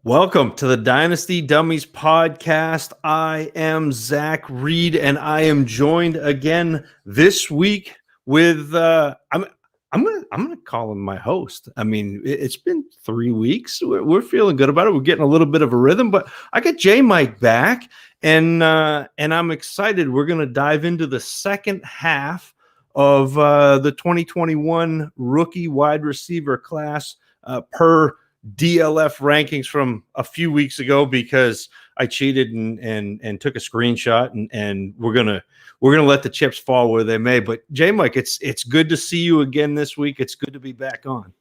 Welcome to the Dynasty Dummies podcast. I am Zach Reed, and I am joined again this week with I'm gonna call him my host. I mean, it's been 3 weeks. We're feeling good about it. We're getting a little bit of a rhythm, but I got J Mike back, and I'm excited. We're gonna dive into the second half of the 2021 rookie wide receiver class per DLF rankings from a few weeks ago, because I cheated and took a screenshot, and we're gonna let the chips fall where they may. But J Mike, it's good to see you again this week. It's good to be back on.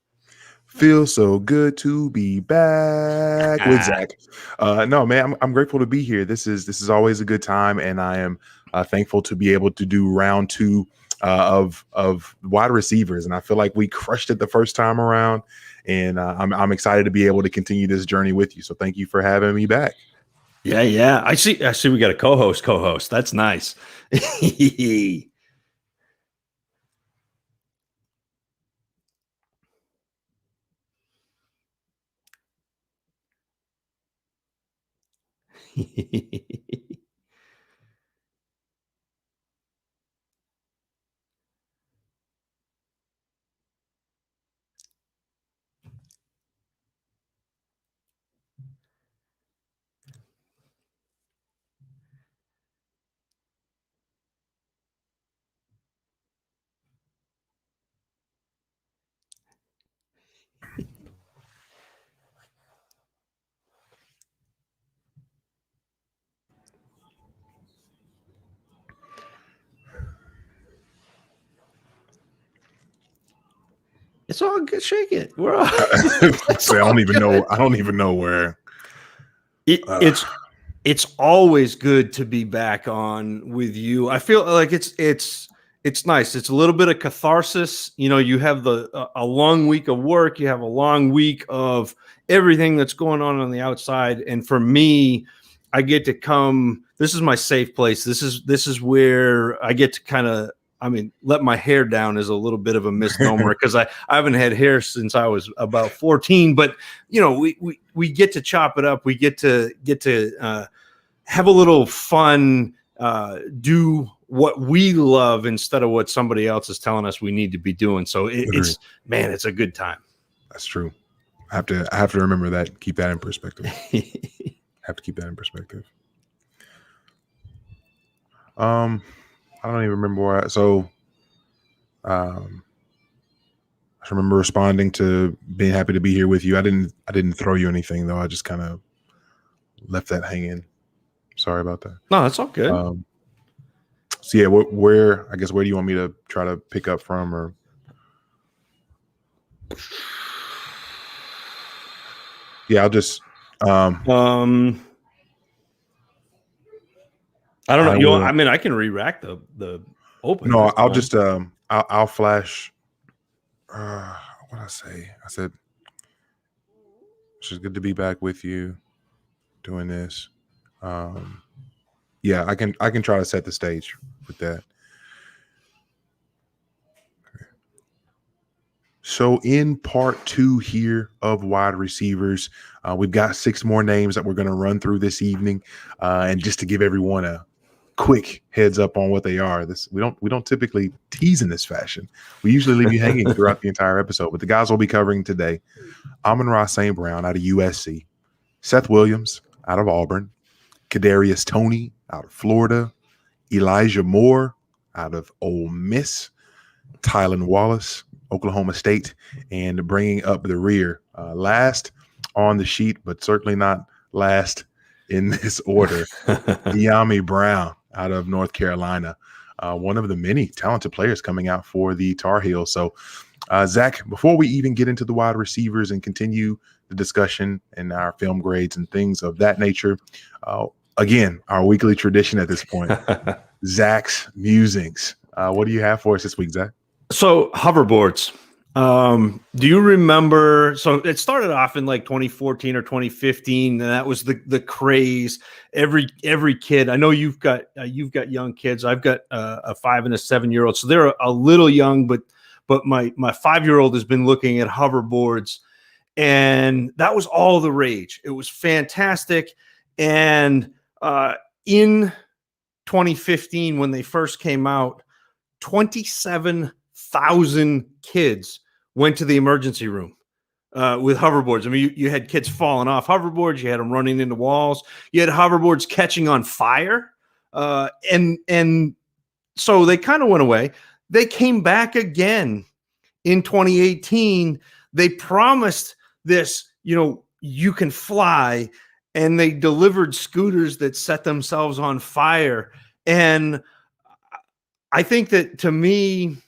Feels so good to be back with Zach. No, man, I'm grateful to be here. This is always a good time, and I am thankful to be able to do round two of wide receivers. And I feel like we crushed it the first time around, and I'm excited to be able to continue this journey with you. So thank you for having me back. Yeah. I see we got a co-host. That's nice. It's all good. Shake it. We're all, So I don't even know where. It's always good to be back on with you. I feel like it's nice. It's a little bit of catharsis. You know, you have a long week of work. You have a long week of everything that's going on the outside. And for me, I get to come. This is my safe place. This is where I get to kind of, let my hair down is a little bit of a misnomer, because I haven't had hair since I was about 14. But you know, we get to chop it up. We get to have a little fun, do what we love instead of what somebody else is telling us we need to be doing. So it's a good time. That's true. I have to remember that. Keep that in perspective. Have to keep that in perspective. I don't even remember where. I remember responding to being happy to be here with you. I didn't throw you anything though. I just kind of left that hanging. Sorry about that. No, that's all good. So yeah, where do you want me to try to pick up from? Or yeah, I'll just. I don't know. I can re-rack the open. No, I'll just I'll flash. What I say? I said it's good to be back with you, doing this. Yeah, I can try to set the stage with that. Okay. So in part 2 here of wide receivers, we've got 6 more names that we're going to run through this evening, and just to give everyone a quick heads up on what they are. We don't typically tease in this fashion. We usually leave you hanging throughout the entire episode. But the guys we'll be covering today: Amon-Ra St. Brown out of USC, Seth Williams out of Auburn, Kadarius Toney out of Florida, Elijah Moore out of Ole Miss, Tylan Wallace, Oklahoma State, and bringing up the rear, last on the sheet, but certainly not last in this order, Diamie Brown out of North Carolina, one of the many talented players coming out for the Tar Heels. So, Zach, before we even get into the wide receivers and continue the discussion and our film grades and things of that nature, again, our weekly tradition at this point, Zach's musings. What do you have for us this week, Zach? So, hoverboards. Do you remember? So it started off in like 2014 or 2015, and that was the craze. Every kid. I know you've got young kids. I've got a 5 and a 7-year-old, so they're a little young, but my 5-year-old has been looking at hoverboards, And that was all the rage. It was fantastic. And in 2015, when they first came out, 27,000 kids went to the emergency room with hoverboards. I mean, you had kids falling off hoverboards. You had them running into walls. You had hoverboards catching on fire. And so they kind of went away. They came back again in 2018. They promised this, you can fly, and they delivered scooters that set themselves on fire. And I think that, to me,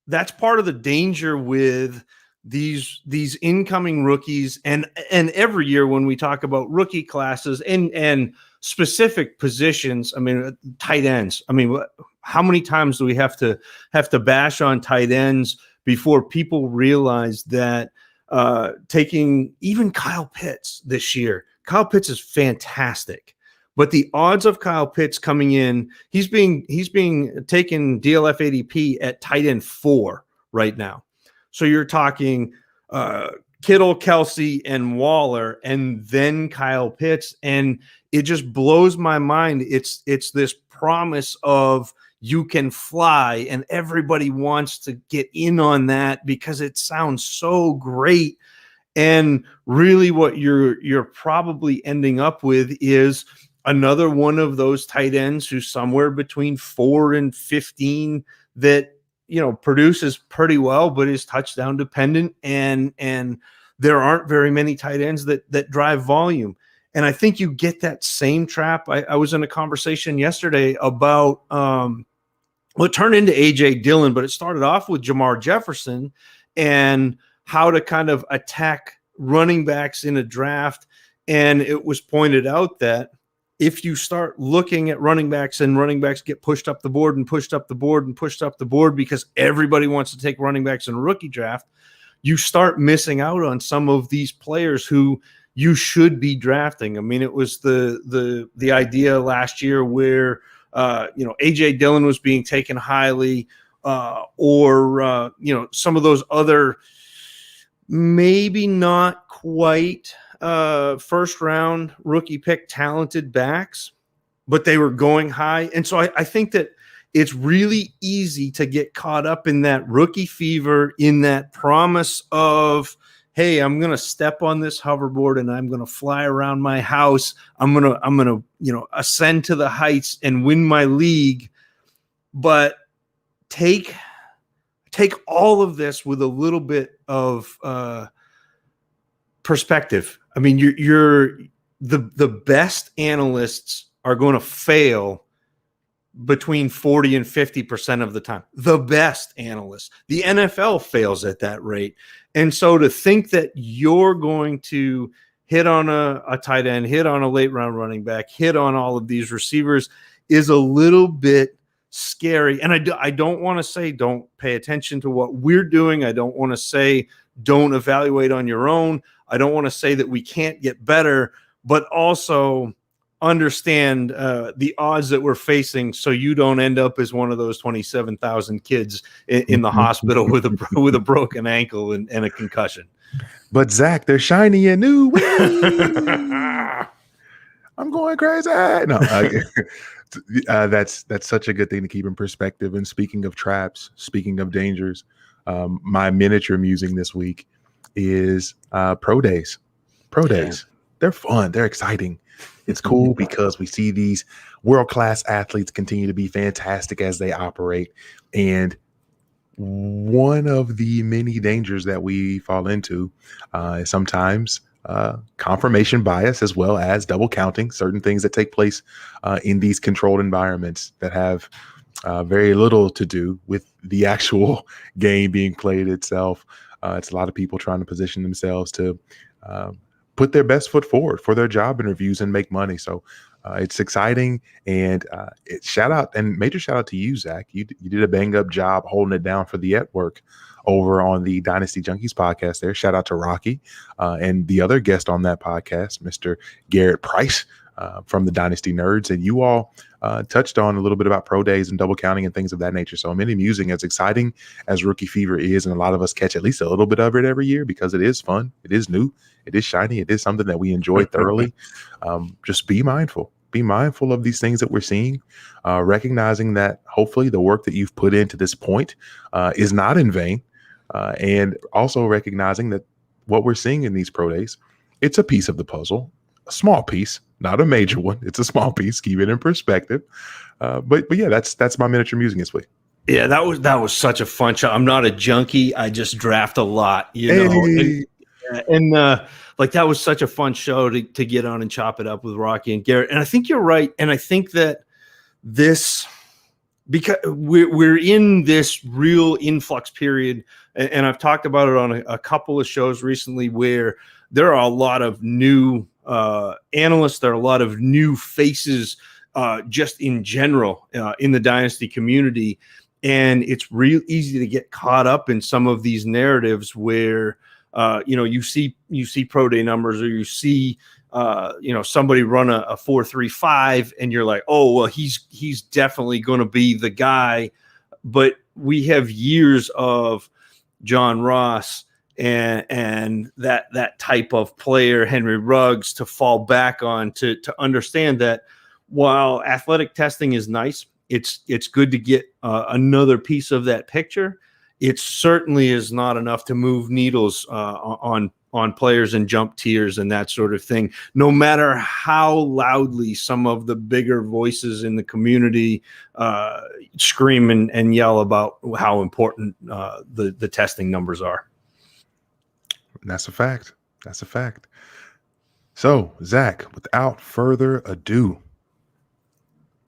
that's part of the danger with these incoming rookies. And every year when we talk about rookie classes and specific positions, I mean, tight ends, I mean, how many times do we have to bash on tight ends before people realize that taking even Kyle Pitts this year? Kyle Pitts is fantastic, but the odds of Kyle Pitts coming in, he's being taken DLF ADP at tight end 4 right now. So you're talking Kittle, Kelsey, and Waller, and then Kyle Pitts, and it just blows my mind. It's this promise of you can fly, and everybody wants to get in on that because it sounds so great. And really what you're probably ending up with is another one of those tight ends who's somewhere between 4 and 15 that, produces pretty well, but is touchdown dependent. And there aren't very many tight ends that drive volume. And I think you get that same trap. I was in a conversation yesterday about it turned into A.J. Dillon, but it started off with Jamar Jefferson and how to kind of attack running backs in a draft. And it was pointed out that if you start looking at running backs and running backs get pushed up the board and pushed up the board and pushed up the board because everybody wants to take running backs in a rookie draft, you start missing out on some of these players who you should be drafting. I mean, it was the idea last year where A.J. Dillon was being taken highly, or some of those other maybe not quite first round rookie pick talented backs, but they were going high. And so I think that it's really easy to get caught up in that rookie fever, in that promise of, hey, I'm going to step on this hoverboard and I'm going to fly around my house. I'm going to ascend to the heights and win my league. But take all of this with a little bit of perspective. I mean, you're the best analysts are going to fail between 40 and 50% of the time. The best analysts. The NFL fails at that rate. And so to think that you're going to hit on a tight end, hit on a late round running back, hit on all of these receivers is a little bit scary. And I don't want to say don't pay attention to what we're doing. I don't want to say don't evaluate on your own. I don't want to say that we can't get better, but also understand the odds that we're facing, so you don't end up as one of those 27,000 kids in the hospital with a broken ankle and a concussion. But Zach, they're shiny and new. I'm going crazy. No, that's such a good thing to keep in perspective. And speaking of traps, speaking of dangers, my miniature musing this week is pro days. Pro days. They're fun. They're exciting. It's cool because we see these world-class athletes continue to be fantastic as they operate. And one of the many dangers that we fall into is sometimes confirmation bias, as well as double counting, certain things that take place in these controlled environments that have very little to do with the actual game being played itself. It's a lot of people trying to position themselves to put their best foot forward for their job interviews and make money. So it's exciting. And major shout out to you, Zach. You did a bang up job holding it down for the network over on the Dynasty Junkies podcast there. Shout out to Rocky and the other guest on that podcast, Mr. Garrett Price. from the Dynasty Nerds. And you all touched on a little bit about pro days and double counting and things of that nature. So I'm musing, as exciting as Rookie Fever is, and a lot of us catch at least a little bit of it every year because it is fun, it is new, it is shiny, it is something that we enjoy thoroughly. Just be mindful. Be mindful of these things that we're seeing, recognizing that hopefully the work that you've put into this point is not in vain, and also recognizing that what we're seeing in these pro days, it's a piece of the puzzle, a small piece, not a major one. It's a small piece. Keep it in perspective. But yeah, that's my miniature musing this week. Yeah, that was such a fun show. I'm not a junkie. I just draft a lot, know. And like that was such a fun show to get on and chop it up with Rocky and Garrett. And I think you're right. And I think that this, because we're in this real influx period, and I've talked about it on a couple of shows recently, where there are a lot of new analysts, there are a lot of new faces just in general in the Dynasty community. And it's real easy to get caught up in some of these narratives where you see pro day numbers, or you see somebody run a 4.35 and you're like, oh, well, he's definitely going to be the guy. But we have years of John Ross and that type of player, Henry Ruggs, to fall back on, to understand that while athletic testing is nice, it's good to get another piece of that picture. It certainly is not enough to move needles on players and jump tiers and that sort of thing, no matter how loudly some of the bigger voices in the community scream and yell about how important the testing numbers are. That's a fact. That's a fact. So, Zach, without further ado,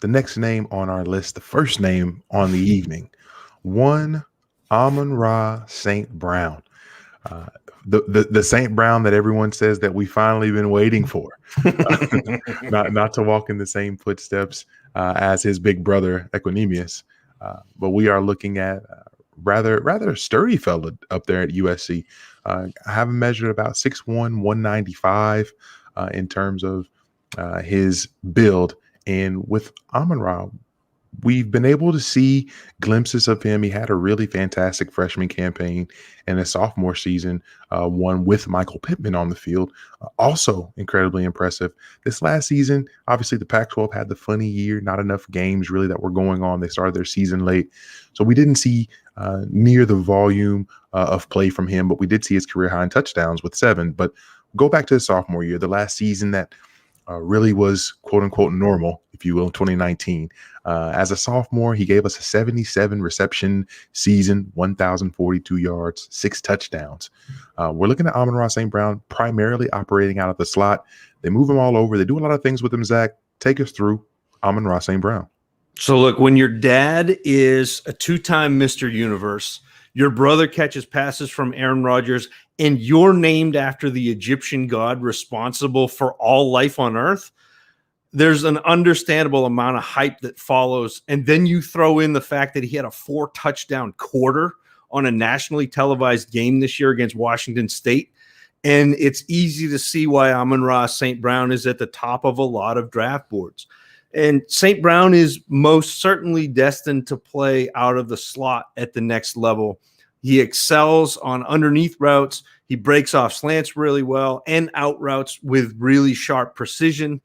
the next name on our list, the first name on the evening, one Amon-Ra St. Brown. The St. Brown that everyone says that we finally been waiting for, not to walk in the same footsteps as his big brother Equanimous, but we are looking at rather sturdy fella up there at USC. I have him measured about 6'1", 195 in terms of his build, and with Amon-Ra, we've been able to see glimpses of him. He had a really fantastic freshman campaign, and a sophomore season, one with Michael Pittman on the field, also incredibly impressive. This last season, obviously the Pac-12 had the funny year, not enough games really that were going on. They started their season late, so we didn't see near the volume of play from him, but we did see his career high in touchdowns with 7. But go back to his sophomore year, the last season that really was quote unquote normal, if you will, 2019. As a sophomore, he gave us a 77 reception season, 1,042 yards, 6 touchdowns. We're looking at Amon-Ra St. Brown primarily operating out of the slot. They move him all over. They do a lot of things with him. Zach, take us through Amon-Ra St. Brown. So look, when your dad is a 2-time Mr. Universe, your brother catches passes from Aaron Rodgers, and you're named after the Egyptian god responsible for all life on earth, there's an understandable amount of hype that follows. And then you throw in the fact that he had a 4-touchdown quarter on a nationally televised game this year against Washington State. And it's easy to see why Amon-Ra St. Brown is at the top of a lot of draft boards. And St. Brown is most certainly destined to play out of the slot at the next level. He excels on underneath routes. He breaks off slants really well and out routes with really sharp precision.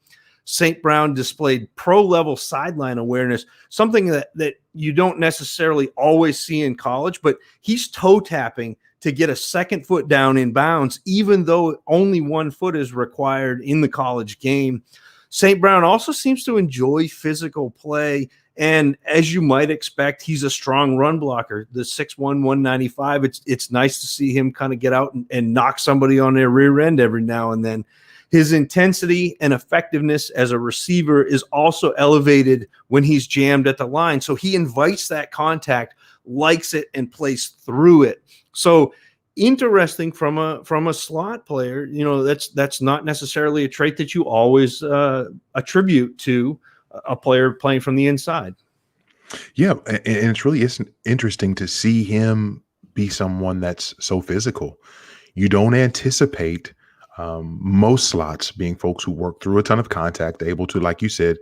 St. Brown displayed pro-level sideline awareness, something that you don't necessarily always see in college, but he's toe tapping to get a second foot down in bounds, even though only 1 foot is required in the college game. St. Brown also seems to enjoy physical play, and as you might expect, he's a strong run blocker. The 6'1", 195, it's nice to see him kind of get out and knock somebody on their rear end every now and then. His intensity and effectiveness as a receiver is also elevated when he's jammed at the line, so he invites that contact, likes it, and plays through it. So interesting from a slot player. That's not necessarily a trait that you always attribute to a player playing from the inside. Yeah, and it's really interesting to see him be someone that's so physical. You don't anticipate Most slots being folks who work through a ton of contact, able to, like you said,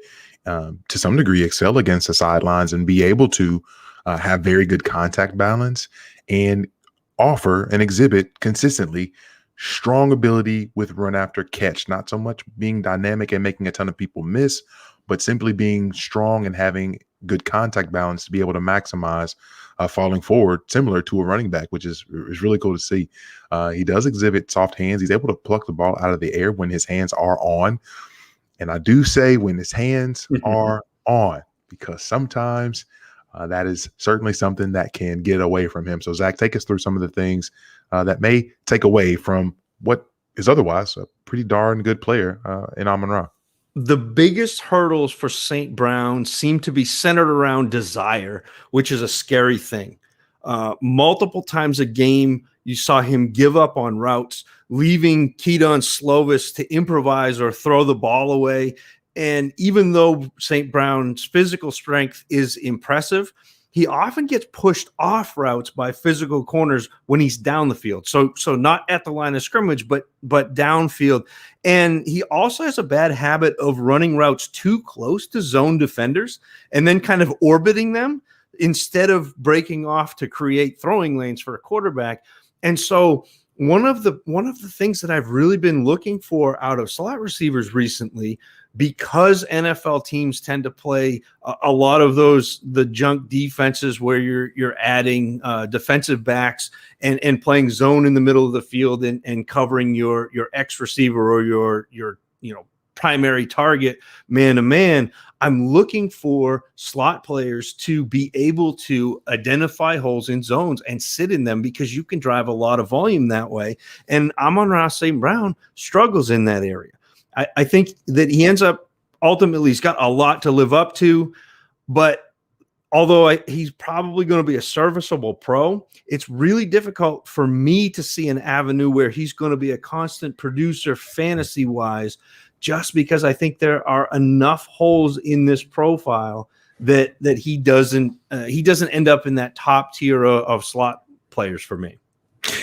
to some degree, excel against the sidelines and be able to have very good contact balance and offer and exhibit consistently strong ability with run after catch, not so much being dynamic and making a ton of people miss, but simply being strong and having good contact balance to be able to maximize falling forward, similar to a running back, which is really cool to see. He does exhibit soft hands. He's able to pluck the ball out of the air when his hands are on. And I do say when his hands are on, because sometimes that is certainly something that can get away from him. So, Zach, take us through some of the things that may take away from what is otherwise a pretty darn good player in Amon-Ra. The biggest hurdles for St. Brown seem to be centered around desire, which is a scary thing. Multiple times a game, you saw him give up on routes, leaving Keaton Slovis to improvise or throw the ball away. And even though St. Brown's physical strength is impressive, he often gets pushed off routes by physical corners when he's down the field. So not at the line of scrimmage, but downfield. And he also has a bad habit of running routes too close to zone defenders and then kind of orbiting them instead of breaking off to create throwing lanes for a quarterback. And so one of the things that I've really been looking for out of slot receivers recently, because NFL teams tend to play a lot of the junk defenses where you're adding defensive backs and playing zone in the middle of the field and covering your X receiver or your primary target man to man. I'm looking for slot players to be able to identify holes in zones and sit in them, because you can drive a lot of volume that way. And Amon-Ra St. Brown struggles in that area. I think that he ends up ultimately, he's got a lot to live up to, but although he's probably going to be a serviceable pro, it's really difficult for me to see an avenue where he's going to be a constant producer fantasy-wise, just because I think there are enough holes in this profile that he doesn't end up in that top tier of slot players for me.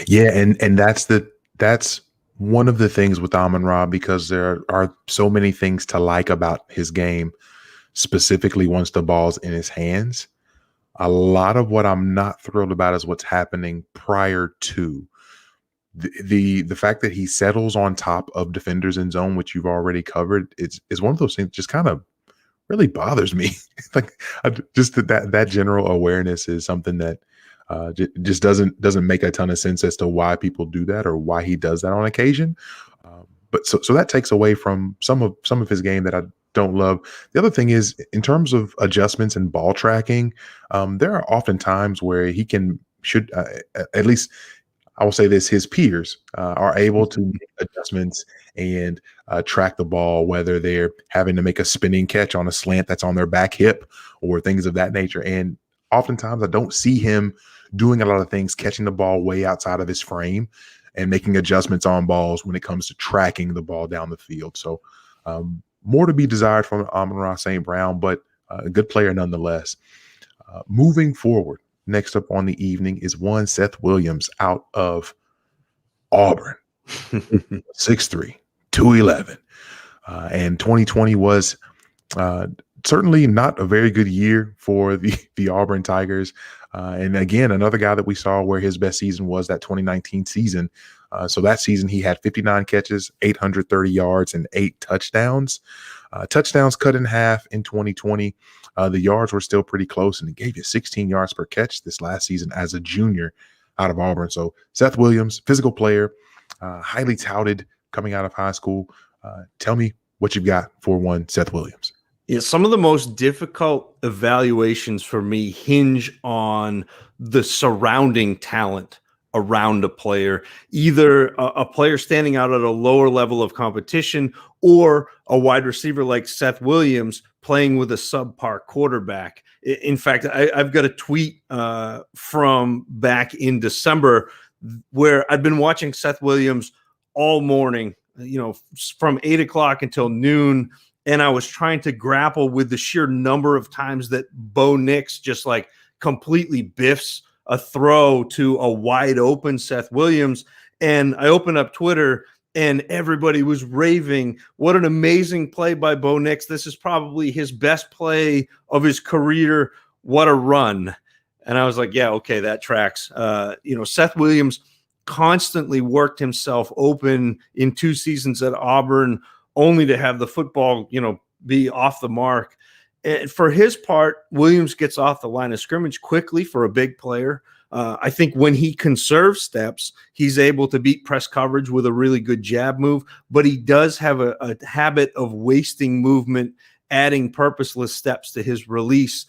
Yeah, and that's one of the things with Amon-Ra, because there are so many things to like about his game, specifically once the ball's in his hands. A lot of what I'm not thrilled about is what's happening prior to the fact that he settles on top of defenders in zone, which you've already covered. Is one of those things just kind of really bothers me. Like just that general awareness is something that just doesn't make a ton of sense as to why people do that or why he does that on occasion. But so that takes away from some of his game that I don't love. The other thing is, in terms of adjustments and ball tracking, there are often times where he should at least, I will say this, his peers are able to make adjustments and track the ball, whether they're having to make a spinning catch on a slant that's on their back hip or things of that nature. And oftentimes I don't see him doing a lot of things, catching the ball way outside of his frame and making adjustments on balls when it comes to tracking the ball down the field. So more to be desired from Amon-Ra St. Brown, but a good player nonetheless. Moving forward, next up on the evening is one Seth Williams out of Auburn, 6'3", 211. And 2020 was certainly not a very good year for the Auburn Tigers. And again, another guy that we saw where his best season was that 2019 season. So that season he had 59 catches, 830 yards, and 8 touchdowns. Touchdowns cut in half in 2020. The yards were still pretty close, and he gave you 16 yards per catch this last season as a junior out of Auburn. So Seth Williams, physical player, highly touted coming out of high school. Tell me what you've got for one Seth Williams. Yeah, some of the most difficult evaluations for me hinge on the surrounding talent around a player, either a player standing out at a lower level of competition or a wide receiver like Seth Williams playing with a subpar quarterback. In fact, I've got a tweet from back in December where I'd been watching Seth Williams all morning, from 8 o'clock until noon. And I was trying to grapple with the sheer number of times that Bo Nix just like completely biffs a throw to a wide open Seth Williams. And I opened up Twitter and everybody was raving. What an amazing play by Bo Nix. This is probably his best play of his career. What a run. And I was like, yeah, okay, that tracks. Seth Williams constantly worked himself open in 2 seasons at Auburn, only to have the football, be off the mark. And for his part, Williams gets off the line of scrimmage quickly for a big player. I think when he conserves steps, he's able to beat press coverage with a really good jab move, but he does have a habit of wasting movement, adding purposeless steps to his release.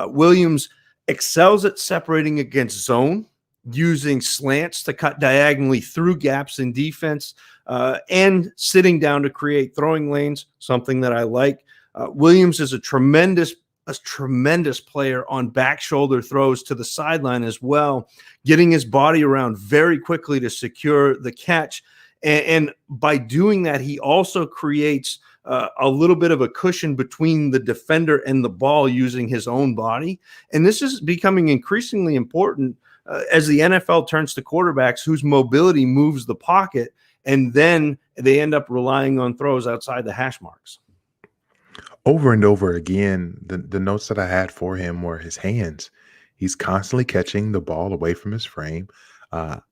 Williams excels at separating against zone, using slants to cut diagonally through gaps in defense, and sitting down to create throwing lanes, something that I like. Williams is a tremendous player on back shoulder throws to the sideline as well, getting his body around very quickly to secure the catch. And by doing that, he also creates a little bit of a cushion between the defender and the ball using his own body. And this is becoming increasingly important as the NFL turns to quarterbacks whose mobility moves the pocket, and then they end up relying on throws outside the hash marks. Over and over again, the notes that I had for him were his hands. He's constantly catching the ball away from his frame.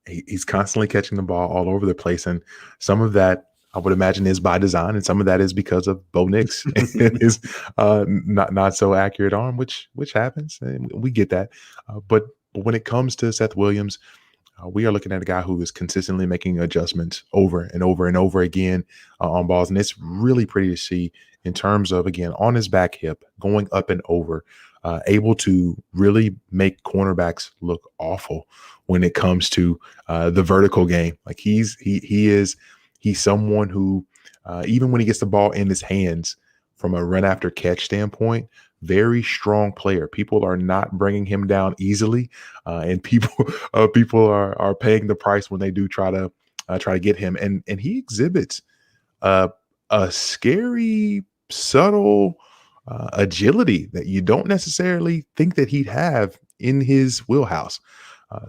He's constantly catching the ball all over the place. And some of that, I would imagine, is by design. And some of that is because of Bo Nix and his not so accurate arm, which happens. And we get that. But when it comes to Seth Williams, we are looking at a guy who is consistently making adjustments over and over and over again on balls. And it's really pretty to see in terms of, again, on his back hip, going up and over, able to really make cornerbacks look awful when it comes to the vertical game. Like he's someone who, even when he gets the ball in his hands from a run after catch standpoint, very strong player. People are not bringing him down easily, and people are paying the price when they do try to get him. And he exhibits a scary, subtle agility that you don't necessarily think that he'd have in his wheelhouse.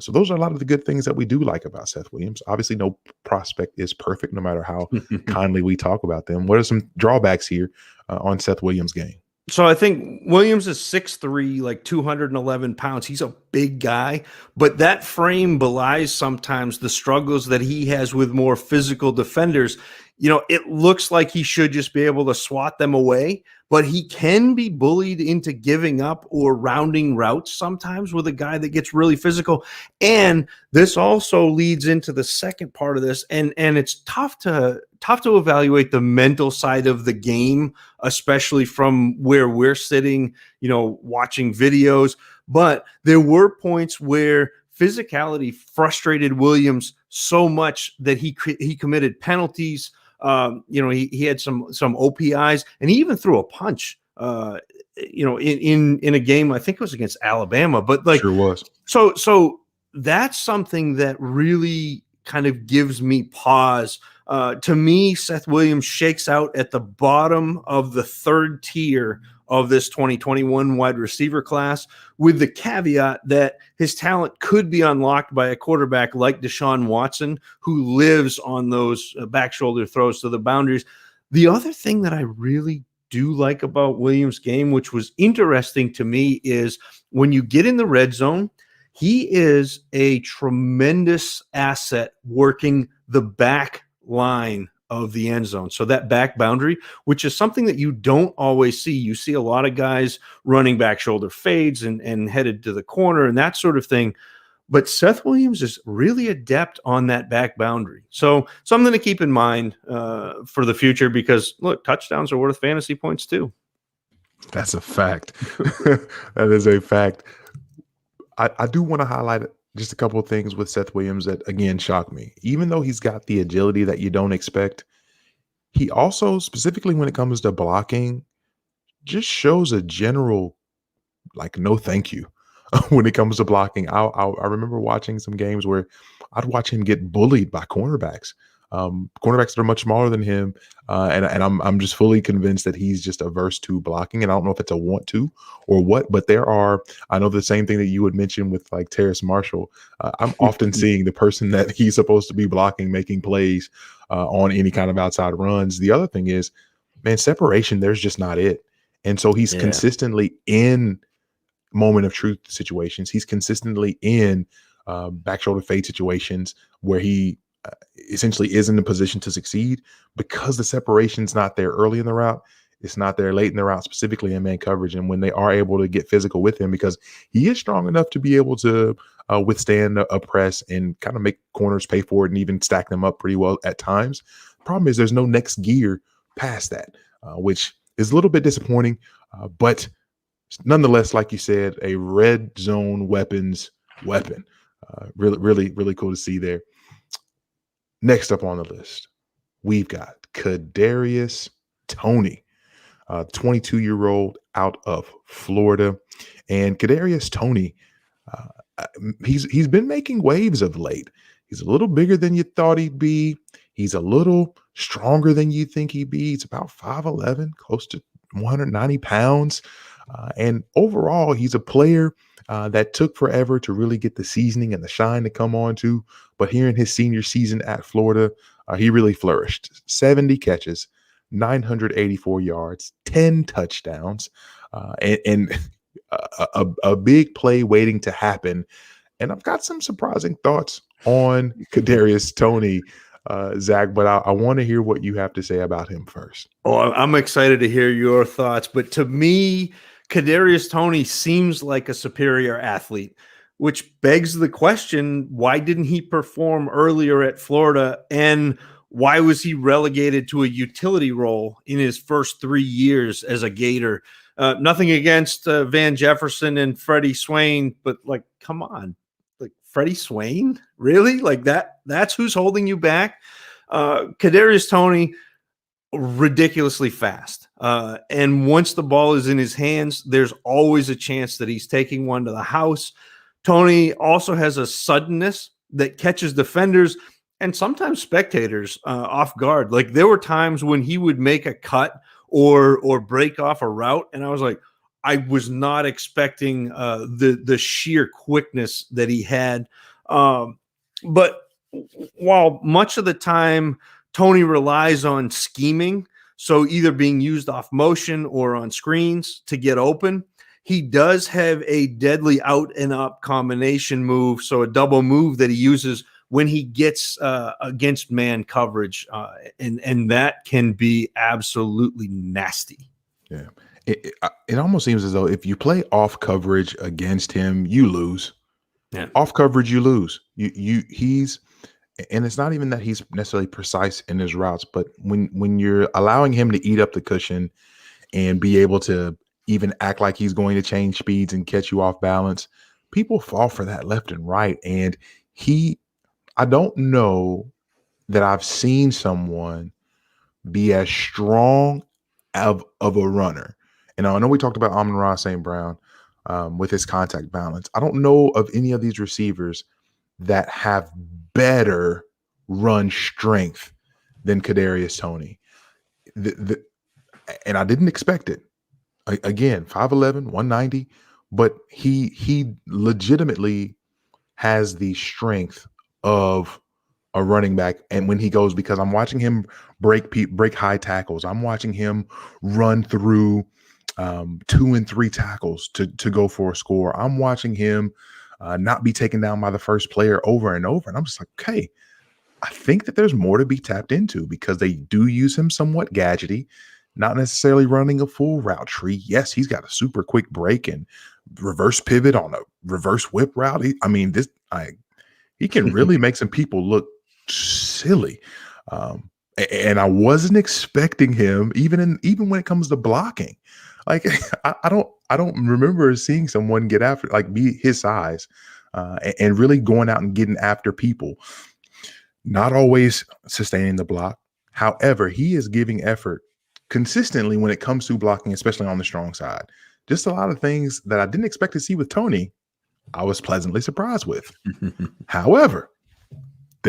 So those are a lot of the good things that we do like about Seth Williams. Obviously, no prospect is perfect, no matter how kindly we talk about them. What are some drawbacks here on Seth Williams' game? So I think Williams is 6'3", like 211 pounds. He's a big guy, but that frame belies sometimes the struggles that he has with more physical defenders. It looks like he should just be able to swat them away, but he can be bullied into giving up or rounding routes sometimes with a guy that gets really physical. And this also leads into the second part of this, and it's tough to evaluate the mental side of the game, especially from where we're sitting, watching videos. But there were points where physicality frustrated Williams so much that he committed penalties. He had some OPIs, and he even threw a punch, in a game, I think it was against Alabama, but Sure was. So that's something that really kind of gives me pause. To me, Seth Williams shakes out at the bottom of the third tier of this 2021 wide receiver class, with the caveat that his talent could be unlocked by a quarterback like Deshaun Watson, who lives on those back shoulder throws to the boundaries. The other thing that I really do like about Williams' game, which was interesting to me, is when you get in the red zone, he is a tremendous asset working the back line of the end zone. So that back boundary, which is something that you don't always see. You see a lot of guys running back shoulder fades and headed to the corner and that sort of thing. But Seth Williams is really adept on that back boundary. So something to keep in mind for the future, because look, touchdowns are worth fantasy points too. That's a fact. That is a fact. I do want to highlight just a couple of things with Seth Williams that, again, shocked me. Even though he's got the agility that you don't expect, he also, specifically when it comes to blocking, just shows a general, no thank you when it comes to blocking. I remember watching some games where I'd watch him get bullied by cornerbacks. Cornerbacks that are much smaller than him, and I'm just fully convinced that he's just averse to blocking, and I don't know if it's a want to or what, but I know the same thing that you would mention with like Terrace Marshall. I'm often seeing the person that he's supposed to be blocking making plays on any kind of outside runs. The other thing is, man, separation, there's just not it. And so he's consistently in moment of truth situations. He's consistently in back shoulder fade situations where he essentially is in a position to succeed because the separation's not there early in the route. It's not there late in the route, specifically in man coverage. And when they are able to get physical with him, because he is strong enough to be able to withstand a press and kind of make corners pay for it and even stack them up pretty well at times. Problem is there's no next gear past that, which is a little bit disappointing. But nonetheless, like you said, a red zone weapons weapon. Really cool to see there. Next up on the list, we've got Kadarius Toney, 22-year-old out of Florida. And Kadarius Toney, he's been making waves of late. He's a little bigger than you thought he'd be. He's a little stronger than you think he'd be. He's about 5'11", close to 190 pounds. And overall, he's a player that took forever to really get the seasoning and the shine to come on to. But here in his senior season at Florida, he really flourished. 70 catches, 984 yards, 10 touchdowns, and a big play waiting to happen. And I've got some surprising thoughts on Kadarius Toney, Zach, but I want to hear what you have to say about him first. Oh, I'm excited to hear your thoughts. But to me, Kadarius Toney seems like a superior athlete, which begs the question, why didn't he perform earlier at Florida? And why was he relegated to a utility role in his first 3 years as a Gator? Nothing against Van Jefferson and Freddie Swain, but like, come on, like Freddie Swain, really? Like that's who's holding you back? Kadarius Toney, ridiculously fast. And once the ball is in his hands, there's always a chance that he's taking one to the house. Toney also has a suddenness that catches defenders and sometimes spectators off guard. Like there were times when he would make a cut or break off a route, and I was like, I was not expecting the sheer quickness that he had. But while much of the time Toney relies on scheming, so either being used off motion or on screens to get open, he does have a deadly out and up combination move, so a double move that he uses when he gets against man coverage, and that can be absolutely nasty. Yeah, it almost seems as though if you play off coverage against him, you lose. Yeah, off coverage, you lose. He's, and it's not even that he's necessarily precise in his routes, but when you're allowing him to eat up the cushion and be able to even act like he's going to change speeds and catch you off balance, people fall for that left and right. And I don't know that I've seen someone be as strong of a runner. And I know we talked about Amon-Ra St. Brown with his contact balance. I don't know of any of these receivers that have better run strength than Kadarius Toney. And I didn't expect it. Again, 5'11", 190, but he legitimately has the strength of a running back. And when he goes, because I'm watching him break high tackles, I'm watching him run through 2 and 3 tackles to go for a score. I'm watching him not be taken down by the first player over and over. And I'm just like, okay, I think that there's more to be tapped into, because they do use him somewhat gadgety, not necessarily running a full route tree. Yes, he's got a super quick break and reverse pivot on a reverse whip route. He can really make some people look silly. And I wasn't expecting him, even when it comes to blocking. Like I don't remember seeing someone get after, like, be his size and really going out and getting after people. Not always sustaining the block. However, he is giving effort consistently when it comes to blocking, especially on the strong side. Just a lot of things that I didn't expect to see with Toney, I was pleasantly surprised with. However,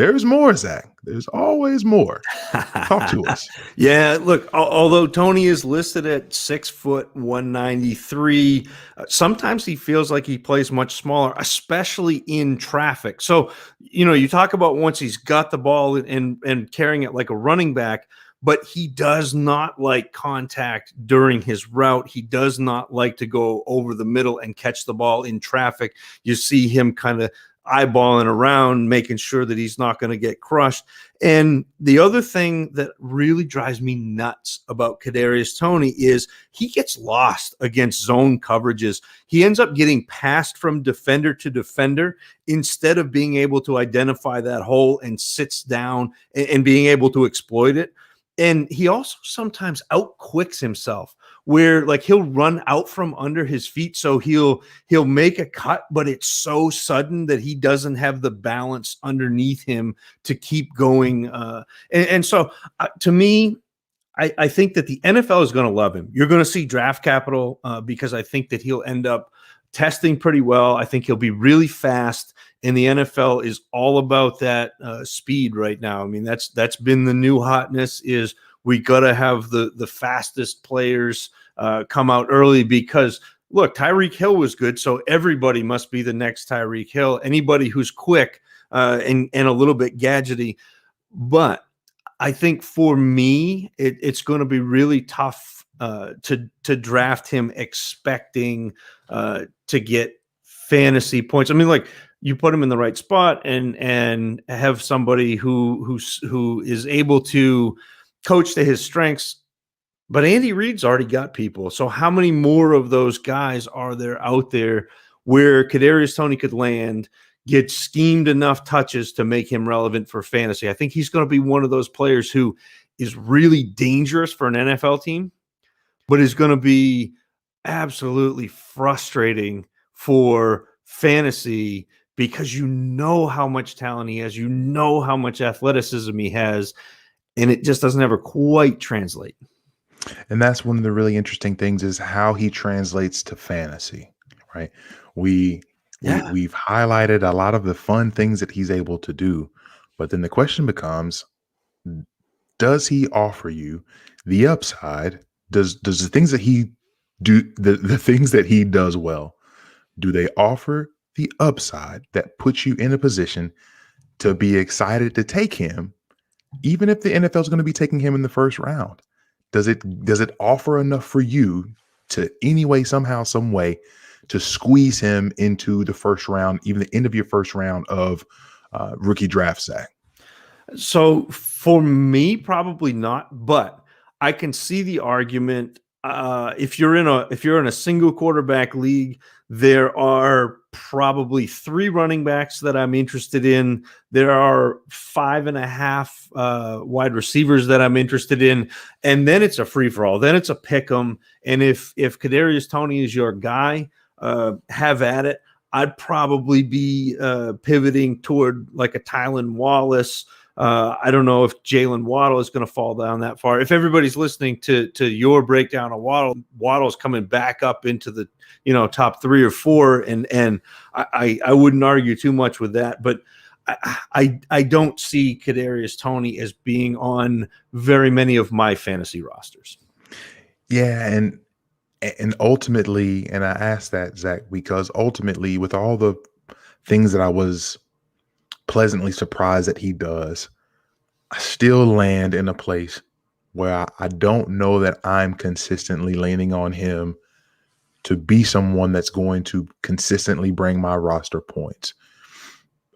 there's more, Zach. There's always more. Talk to us. Yeah, look, although Tony is listed at 6 foot 193, sometimes he feels like he plays much smaller, especially in traffic. So, you talk about once he's got the ball and carrying it like a running back, but he does not like contact during his route. He does not like to go over the middle and catch the ball in traffic. You see him kind of eyeballing around, making sure that he's not going to get crushed. And the other thing that really drives me nuts about Kadarius Toney is he gets lost against zone coverages. He ends up getting passed from defender to defender instead of being able to identify that hole and sits down and being able to exploit it. And he also sometimes outquicks himself, where like he'll run out from under his feet. So he'll make a cut, but it's so sudden that he doesn't have the balance underneath him to keep going. So to me, I think that the NFL is going to love him. You're going to see draft capital because I think that he'll end up testing pretty well. I think he'll be really fast. And the NFL is all about that speed right now. I mean, that's been the new hotness is we got to have the fastest players come out early because, look, Tyreek Hill was good, so everybody must be the next Tyreek Hill. Anybody who's quick and a little bit gadgety. But I think for me, it's going to be really tough to draft him expecting to get fantasy points. I mean, like, you put him in the right spot and have somebody who is able to coach to his strengths. But Andy Reid's already got people. So how many more of those guys are there out there where Kadarius Toney could land, get schemed enough touches to make him relevant for fantasy? I think he's going to be one of those players who is really dangerous for an NFL team, but is going to be absolutely frustrating for fantasy because you know how much talent he has, you know how much athleticism he has, and it just doesn't ever quite translate. And that's one of the really interesting things is how he translates to fantasy, right? We've highlighted a lot of the fun things that he's able to do, but then the question becomes, does he offer you the upside? Does the things that he the things that he does well, do they offer the upside that puts you in a position to be excited to take him, even if the NFL is going to be taking him in the first round? Does it offer enough for you to anyway, somehow, some way to squeeze him into the first round, even the end of your first round of rookie draft, Zach? So for me, probably not, but I can see the argument. If you're in a single quarterback league, there are probably 3 running backs that I'm interested in. There are 5.5 wide receivers that I'm interested in, and then it's a free for all. Then it's a pick 'em. And if Kadarius Toney is your guy, have at it. I'd probably be pivoting toward like a Tylan Wallace. I don't know if Jalen Waddle is going to fall down that far. If everybody's listening to your breakdown of Waddle's coming back up into the top 3 or 4, and I wouldn't argue too much with that. But I don't see Kadarius Toney as being on very many of my fantasy rosters. Yeah, and ultimately, and I asked that, Zach, because ultimately, with all the things that I was pleasantly surprised that he does, I still land in a place where I don't know that I'm consistently leaning on him to be someone that's going to consistently bring my roster points.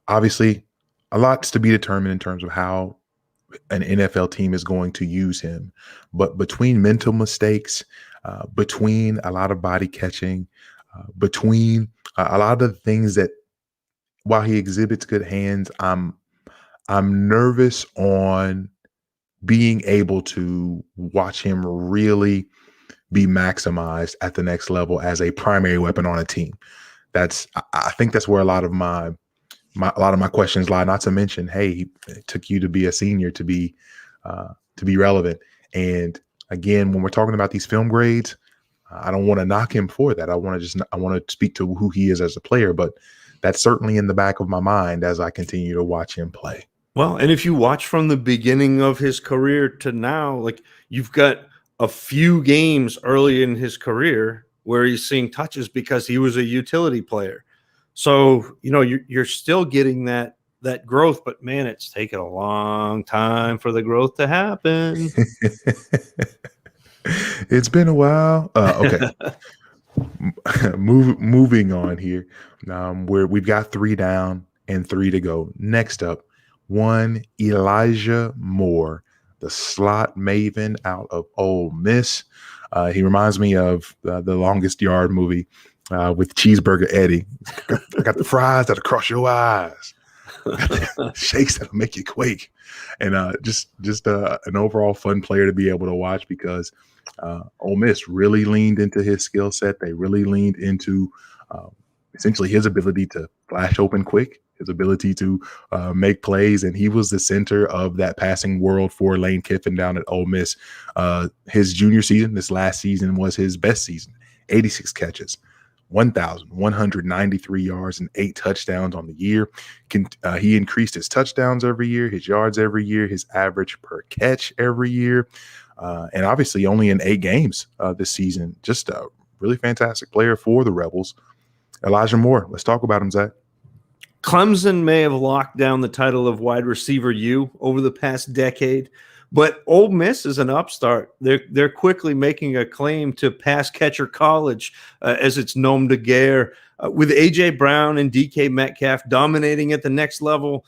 Obviously, a lot's to be determined in terms of how an NFL team is going to use him. But between mental mistakes, between a lot of body catching, between a lot of the things that, while he exhibits good hands, I'm nervous on being able to watch him really be maximized at the next level as a primary weapon on a team. I think that's where a lot of my questions lie. Not to mention, hey, it took you to be a senior to be relevant. And again, when we're talking about these film grades, I don't want to knock him for that. I want to speak to who he is as a player, but that's certainly in the back of my mind as I continue to watch him play. Well, and if you watch from the beginning of his career to now, like you've got a few games early in his career where he's seeing touches because he was a utility player. So, you're still getting that growth, but man, it's taken a long time for the growth to happen. It's been a while. Okay. Moving on here, where we've got 3 down and 3 to go. Next up, one Elijah Moore, the slot Maven out of Ole Miss. He reminds me of the Longest Yard movie with Cheeseburger Eddie. I got the fries that'll cross your eyes. Shakes that'll make you quake. And just an overall fun player to be able to watch because Ole Miss really leaned into his skill set. They really leaned into essentially his ability to flash open quick, his ability to make plays, and he was the center of that passing world for Lane Kiffin down at Ole Miss. His junior season, this last season, was his best season. 86 catches, 1,193 yards, and 8 touchdowns on the year. He increased his touchdowns every year, his yards every year, his average per catch every year. And obviously only in 8 games this season. Just a really fantastic player for the Rebels. Elijah Moore, let's talk about him, Zach. Clemson may have locked down the title of wide receiver U over the past decade, but Ole Miss is an upstart. They're quickly making a claim to pass catcher college, as it's nom de guerre, with A.J. Brown and D.K. Metcalf dominating at the next level.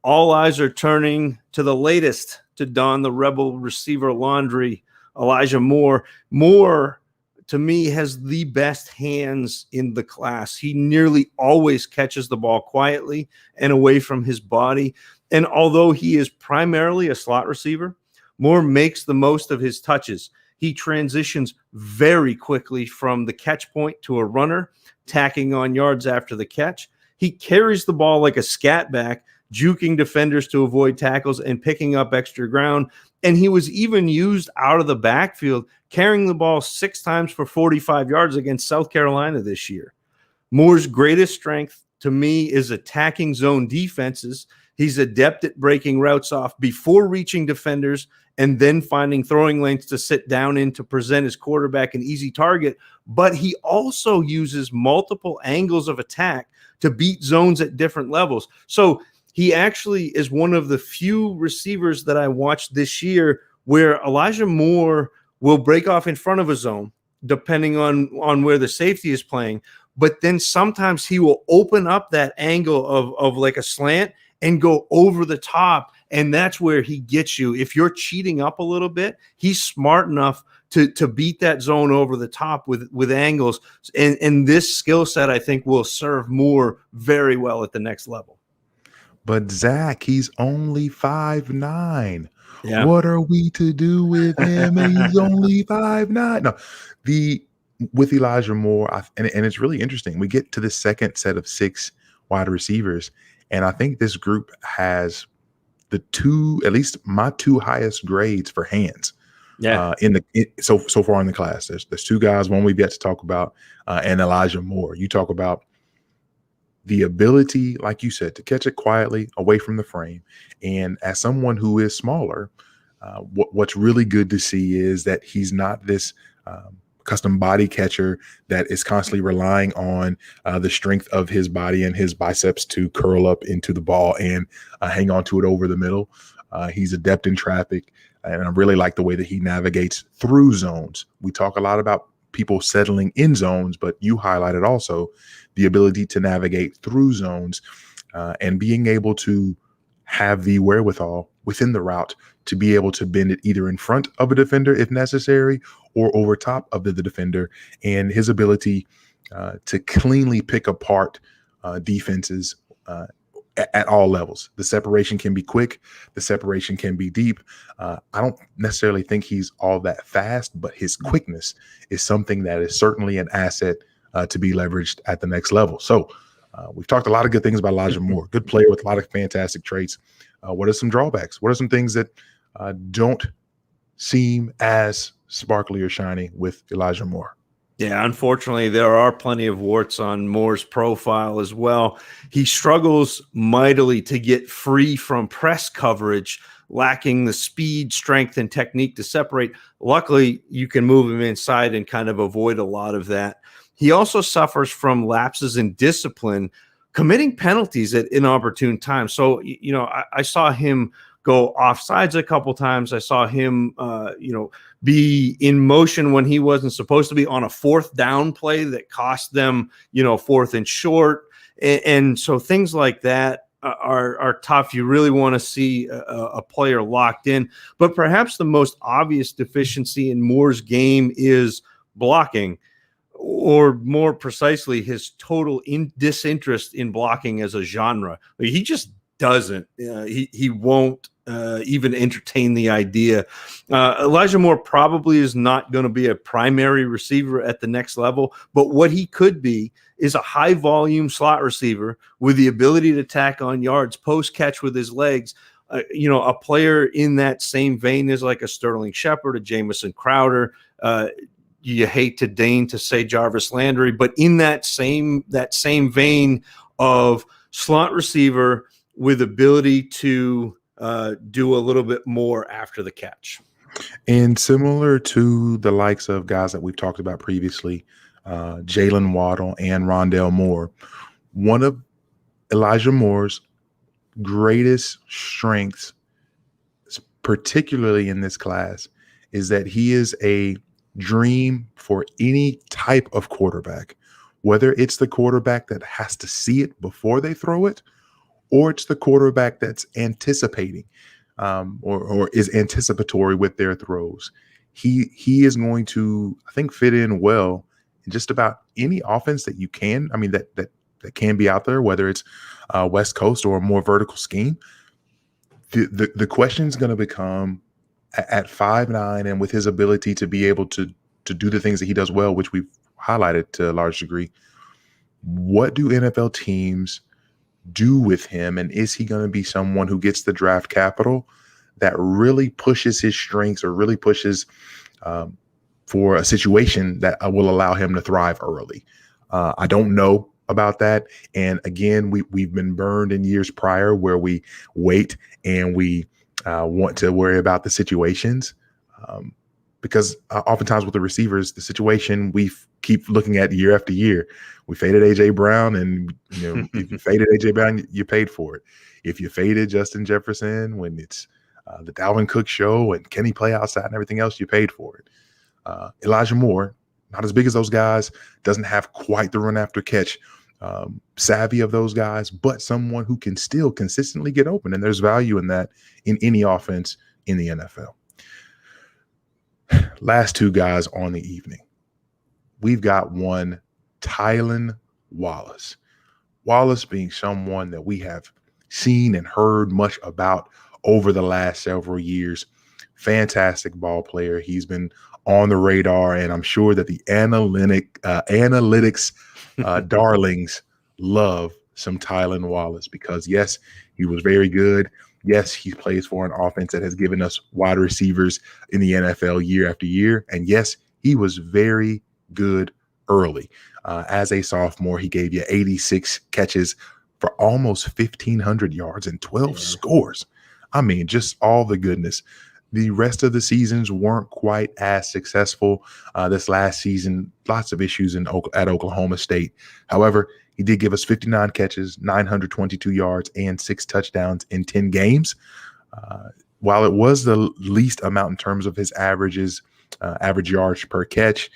All eyes are turning to the latest to don the Rebel receiver laundry, Elijah Moore. Moore, to me, has the best hands in the class. He nearly always catches the ball quietly and away from his body. And although he is primarily a slot receiver, Moore makes the most of his touches. He transitions very quickly from the catch point to a runner, tacking on yards after the catch. He carries the ball like a scat back, juking defenders to avoid tackles and picking up extra ground. And he was even used out of the backfield, carrying the ball 6 times for 45 yards against South Carolina this year. Moore's greatest strength, to me, is attacking zone defenses. He's adept at breaking routes off before reaching defenders and then finding throwing lanes to sit down in to present his quarterback an easy target. But he also uses multiple angles of attack to beat zones at different levels. So he actually is one of the few receivers that I watched this year where Elijah Moore will break off in front of a zone, depending on where the safety is playing. But then sometimes he will open up that angle of like a slant and go over the top. And that's where he gets you. If you're cheating up a little bit, he's smart enough to beat that zone over the top with angles. And this skill set, I think, will serve Moore very well at the next level. But Zach, he's only 5'9". Yeah. What are we to do with him? And he's only 5'9". No, with Elijah Moore, and it's really interesting. We get to the second set of 6 wide receivers, and I think this group has at least my 2 highest grades for hands. Yeah. So far in the class, there's 2 guys. One we've yet to talk about, and Elijah Moore. You talk about the ability, like you said, to catch it quietly away from the frame. And as someone who is smaller, what's really good to see is that he's not this custom body catcher that is constantly relying on the strength of his body and his biceps to curl up into the ball and hang on to it over the middle. He's adept in traffic, and I really like the way that he navigates through zones. We talk a lot about people settling in zones, but you highlighted also the ability to navigate through zones and being able to have the wherewithal within the route to be able to bend it either in front of a defender if necessary or over top of the defender, and his ability to cleanly pick apart defenses at all levels. The separation can be quick. The separation can be deep. I don't necessarily think he's all that fast, but his quickness is something that is certainly an asset to be leveraged at the next level. So we've talked a lot of good things about Elijah Moore, good player with a lot of fantastic traits. What are some drawbacks? What are some things that don't seem as sparkly or shiny with Elijah Moore? Yeah, unfortunately, there are plenty of warts on Moore's profile as well. He struggles mightily to get free from press coverage, lacking the speed, strength, and technique to separate. Luckily, you can move him inside and kind of avoid a lot of that. He also suffers from lapses in discipline, committing penalties at inopportune times. So, I saw him go offsides a couple times. I saw him, be in motion when he wasn't supposed to be on a fourth down play that cost them, fourth and short. And so things like that are tough. You really want to see a player locked in. But perhaps the most obvious deficiency in Moore's game is blocking, or more precisely, his total disinterest in blocking as a genre. He just doesn't. He won't even entertain the idea. Elijah Moore probably is not going to be a primary receiver at the next level, but what he could be is a high volume slot receiver with the ability to tack on yards, post catch with his legs. A player in that same vein is like a Sterling Shepard, a Jamison Crowder. You hate to deign to say Jarvis Landry, but in that same vein of slot receiver with ability to do a little bit more after the catch. And similar to the likes of guys that we've talked about previously, Jalen, Waddle, and Rondell Moore, one of Elijah Moore's greatest strengths, particularly in this class, is that he is a dream for any type of quarterback, whether it's the quarterback that has to see it before they throw it, or it's the quarterback that's anticipating or is anticipatory with their throws. He is going to, I think, fit in well in just about any offense that you can. I mean, that can be out there, whether it's West Coast or a more vertical scheme. The question is going to become at 5'9" and with his ability to be able to do the things that he does well, which we've highlighted to a large degree. What do NFL teams do with him, and is he going to be someone who gets the draft capital that really pushes his strengths or really pushes for a situation that will allow him to thrive early? I don't know about that. And again, we've been burned in years prior where we wait and we want to worry about the situations because oftentimes with the receivers, the situation we keep looking at year after year. We faded AJ Brown, and if you faded AJ Brown, you paid for it. If you faded Justin Jefferson when it's the Dalvin Cook show and can he play outside and everything else, you paid for it. Elijah Moore, not as big as those guys, doesn't have quite the run after catch savvy of those guys, but someone who can still consistently get open, and there's value in that in any offense in the NFL. Last two guys on the evening. We've got one, Tylan Wallace. Wallace being someone that we have seen and heard much about over the last several years. Fantastic ball player. He's been on the radar, and I'm sure that the analytics darlings love some Tylan Wallace because, yes, he was very good. Yes, he plays for an offense that has given us wide receivers in the NFL year after year. And yes, he was very good early. As a sophomore, he gave you 86 catches for almost 1,500 yards and 12 scores. I mean, just all the goodness. The rest of the seasons weren't quite as successful. This last season, lots of issues at Oklahoma State. However, he did give us 59 catches, 922 yards, and 6 touchdowns in 10 games. While it was the least amount in terms of his average yards per catch,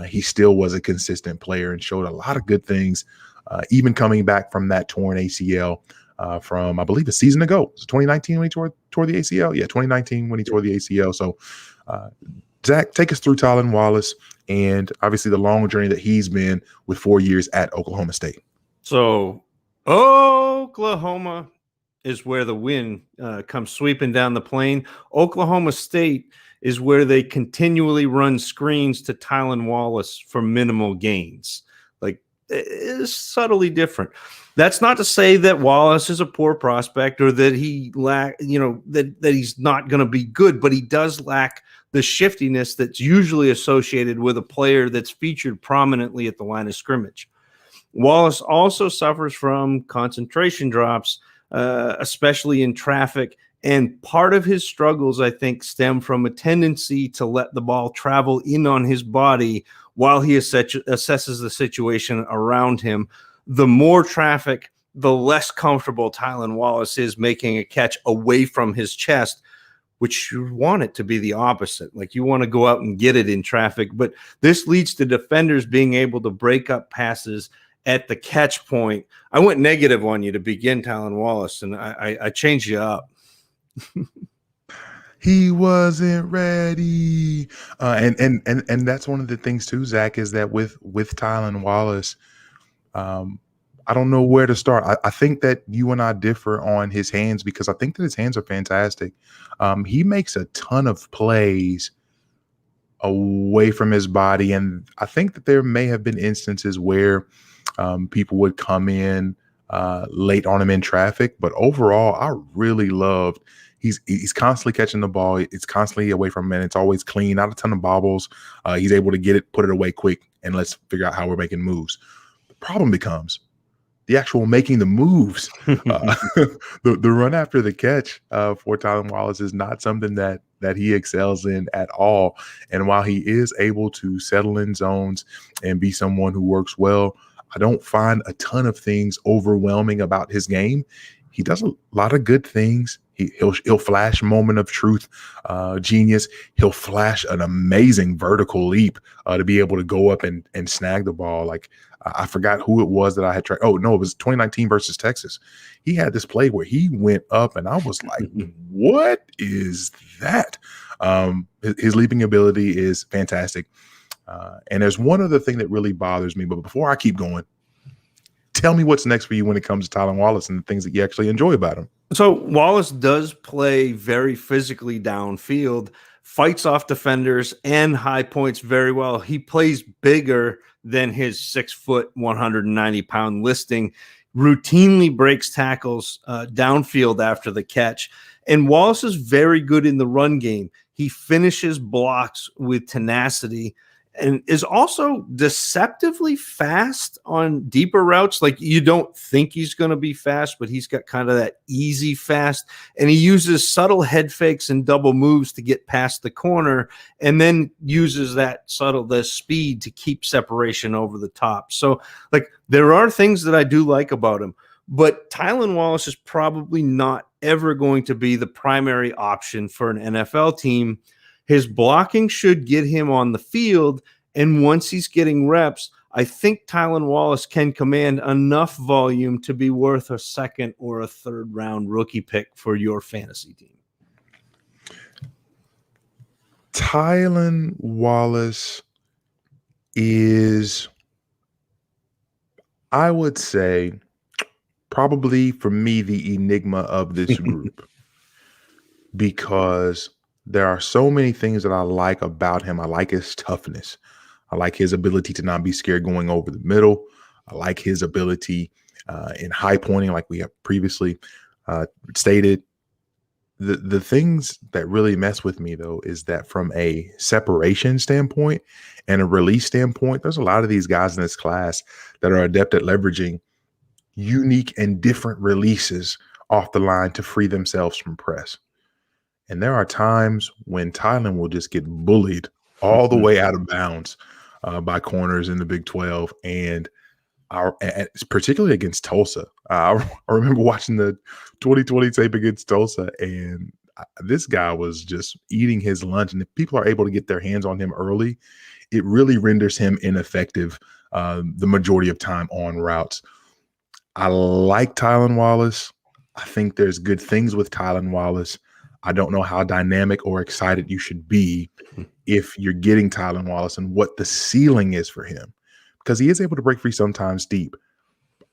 he still was a consistent player and showed a lot of good things, even coming back from that torn ACL from, I believe, a season ago. Was it 2019 when he tore the ACL? Yeah, 2019 when he tore the ACL. So, Zach, take us through Tylan Wallace and obviously the long journey that he's been with 4 years at Oklahoma State. So, Oklahoma is where the wind comes sweeping down the plain. Oklahoma State is where they continually run screens to Tylan Wallace for minimal gains. Like, it's subtly different. That's not to say that Wallace is a poor prospect or that he that he's not going to be good, but he does lack the shiftiness that's usually associated with a player that's featured prominently at the line of scrimmage. Wallace also suffers from concentration drops, especially in traffic. And part of his struggles, I think, stem from a tendency to let the ball travel in on his body while he assesses the situation around him. The more traffic, the less comfortable Tylan Wallace is making a catch away from his chest, which you want it to be the opposite. Like, you want to go out and get it in traffic. But this leads to defenders being able to break up passes at the catch point. I went negative on you to begin, Tylan Wallace, and I changed you up. He wasn't ready. And that's one of the things too, Zach, is that with Tylan Wallace, I don't know where to start. I think that you and I differ on his hands, because I think that his hands are fantastic. He makes a ton of plays away from his body. And I think that there may have been instances where people would come in late on him in traffic. But overall, I really loved he's constantly catching the ball. It's constantly away from him, and it's always clean, not a ton of bobbles. He's able to get it, put it away quick, and let's figure out how we're making moves. The problem becomes the actual making the moves. The run after the catch for Tylan Wallace is not something that he excels in at all. And while he is able to settle in zones and be someone who works well, I don't find a ton of things overwhelming about his game. He does a lot of good things. He'll flash moment of truth, genius. He'll flash an amazing vertical leap to be able to go up and snag the ball. Like, I forgot who it was that I had tried. Oh, no, it was 2019 versus Texas. He had this play where he went up, and I was like, what is that? His leaping ability is fantastic. And there's one other thing that really bothers me. But before I keep going, tell me what's next for you when it comes to Tylan Wallace and the things that you actually enjoy about him. So Wallace does play very physically downfield, fights off defenders and high points very well. He plays bigger than his 6 foot, 190-pound listing, routinely breaks tackles downfield after the catch. And Wallace is very good in the run game. He finishes blocks with tenacity and is also deceptively fast on deeper routes. Like, you don't think he's going to be fast, but he's got kind of that easy fast. And he uses subtle head fakes and double moves to get past the corner, and then uses that the speed to keep separation over the top. So, like, there are things that I do like about him, but Tylan Wallace is probably not ever going to be the primary option for an NFL team. His blocking should get him on the field, and once he's getting reps, I think Tylan Wallace can command enough volume to be worth a second or a third round rookie pick for your fantasy team. Tylan Wallace is, I would say, probably for me the enigma of this group, because there are so many things that I like about him. I like his toughness. I like his ability to not be scared going over the middle. I like his ability in high pointing, like we have previously stated. The things that really mess with me, though, is that from a separation standpoint and a release standpoint, there's a lot of these guys in this class that are adept at leveraging unique and different releases off the line to free themselves from press. And there are times when Tylan will just get bullied all the way out of bounds by corners in the Big 12, and particularly against Tulsa. I remember watching the 2020 tape against Tulsa, and this guy was just eating his lunch. And if people are able to get their hands on him early, it really renders him ineffective the majority of time on routes. I like Tylan Wallace. I think there's good things with Tylan Wallace. I don't know how dynamic or excited you should be if you're getting Tylan Wallace and what the ceiling is for him, because he is able to break free sometimes deep.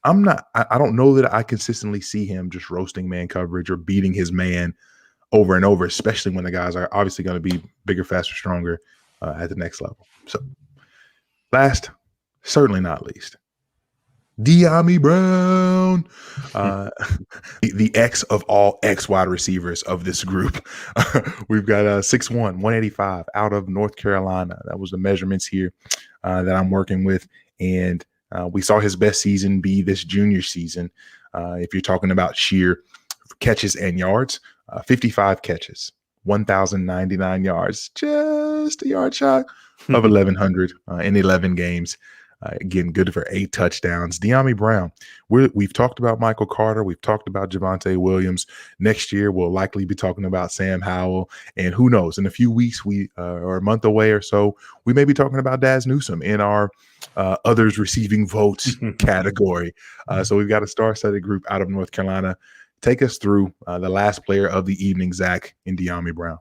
I don't know that I consistently see him just roasting man coverage or beating his man over and over, especially when the guys are obviously going to be bigger, faster, stronger at the next level. So last, certainly not least, Diamie Brown, uh, the X of all X wide receivers of this group. We've got 6'1", 185 out of North Carolina. That was the measurements here that I'm working with. And we saw his best season be this junior season. If you're talking about sheer catches and yards, 55 catches, 1,099 yards, just a yard shy of 1,100 in 11 games. Again, good for 8 touchdowns. Diamie Brown. We've talked about Michael Carter. We've talked about Javonte Williams. Next year, we'll likely be talking about Sam Howell. And who knows, in a few weeks, or a month away or so, we may be talking about Daz Newsome in our others receiving votes category. So we've got a star-studded group out of North Carolina. Take us through the last player of the evening, Zach, in Diamie Brown.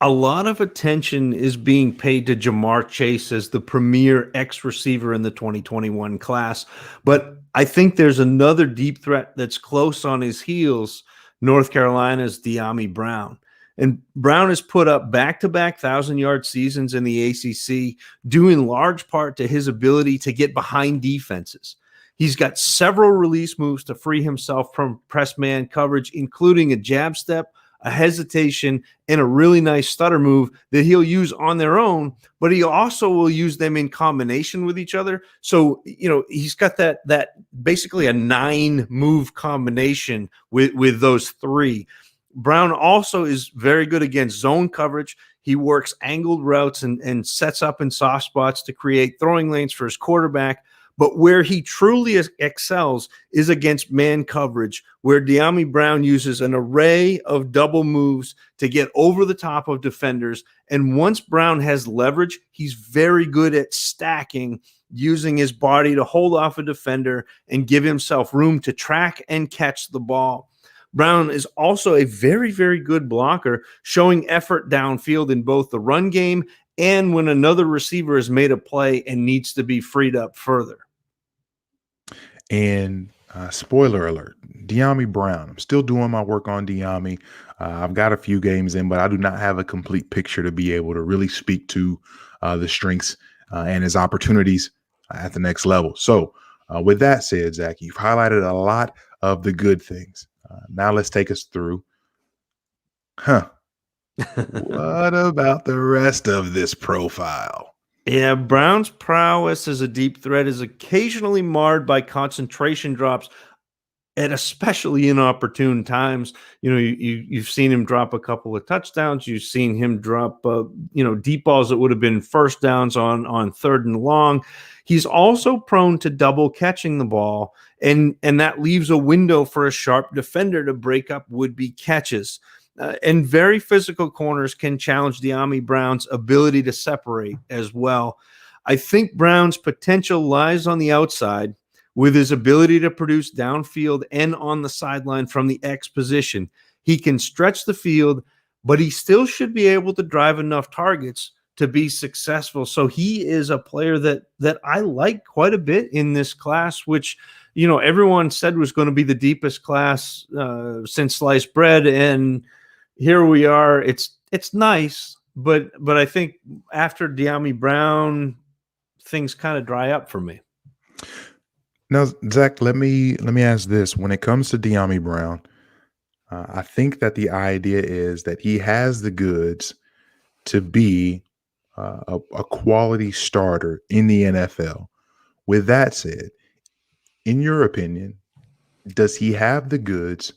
A lot of attention is being paid to Jamar Chase as the premier X receiver in the 2021 class. But I think there's another deep threat that's close on his heels, North Carolina's Diamie Brown. And Brown has put up back-to-back 1,000-yard seasons in the ACC, due in large part to his ability to get behind defenses. He's got several release moves to free himself from press man coverage, including a jab step, a hesitation, and a really nice stutter move that he'll use on their own, but he also will use them in combination with each other. So, he's got that basically a 9-move combination with those 3. Brown also is very good against zone coverage. He works angled routes and sets up in soft spots to create throwing lanes for his quarterback. But where he truly excels is against man coverage, where Diamie Brown uses an array of double moves to get over the top of defenders. And once Brown has leverage, he's very good at stacking, using his body to hold off a defender and give himself room to track and catch the ball. Brown is also a very, very good blocker, showing effort downfield in both the run game and when another receiver has made a play and needs to be freed up further. And spoiler alert, Diamie Brown. I'm still doing my work on Diamie. I've got a few games in, but I do not have a complete picture to be able to really speak to the strengths and his opportunities at the next level. So with that said, Zach, you've highlighted a lot of the good things. Now let's take us through. What about the rest of this profile? Yeah, Brown's prowess as a deep threat is occasionally marred by concentration drops at especially inopportune times. You've seen him drop a couple of touchdowns. You've seen him drop, deep balls that would have been first downs on 3rd and long. He's also prone to double catching the ball, and that leaves a window for a sharp defender to break up would-be catches. And very physical corners can challenge Diamie Brown's ability to separate as well. I think Brown's potential lies on the outside with his ability to produce downfield and on the sideline from the X position. He can stretch the field, but he still should be able to drive enough targets to be successful. So he is a player that I like quite a bit in this class, which everyone said was going to be the deepest class since sliced bread, and here we are. It's nice, but I think after Diamie Brown, things kind of dry up for me. Now, Zach, let me ask this: when it comes to Diamie Brown, I think that the idea is that he has the goods to be a quality starter in the NFL. With that said, in your opinion, does he have the goods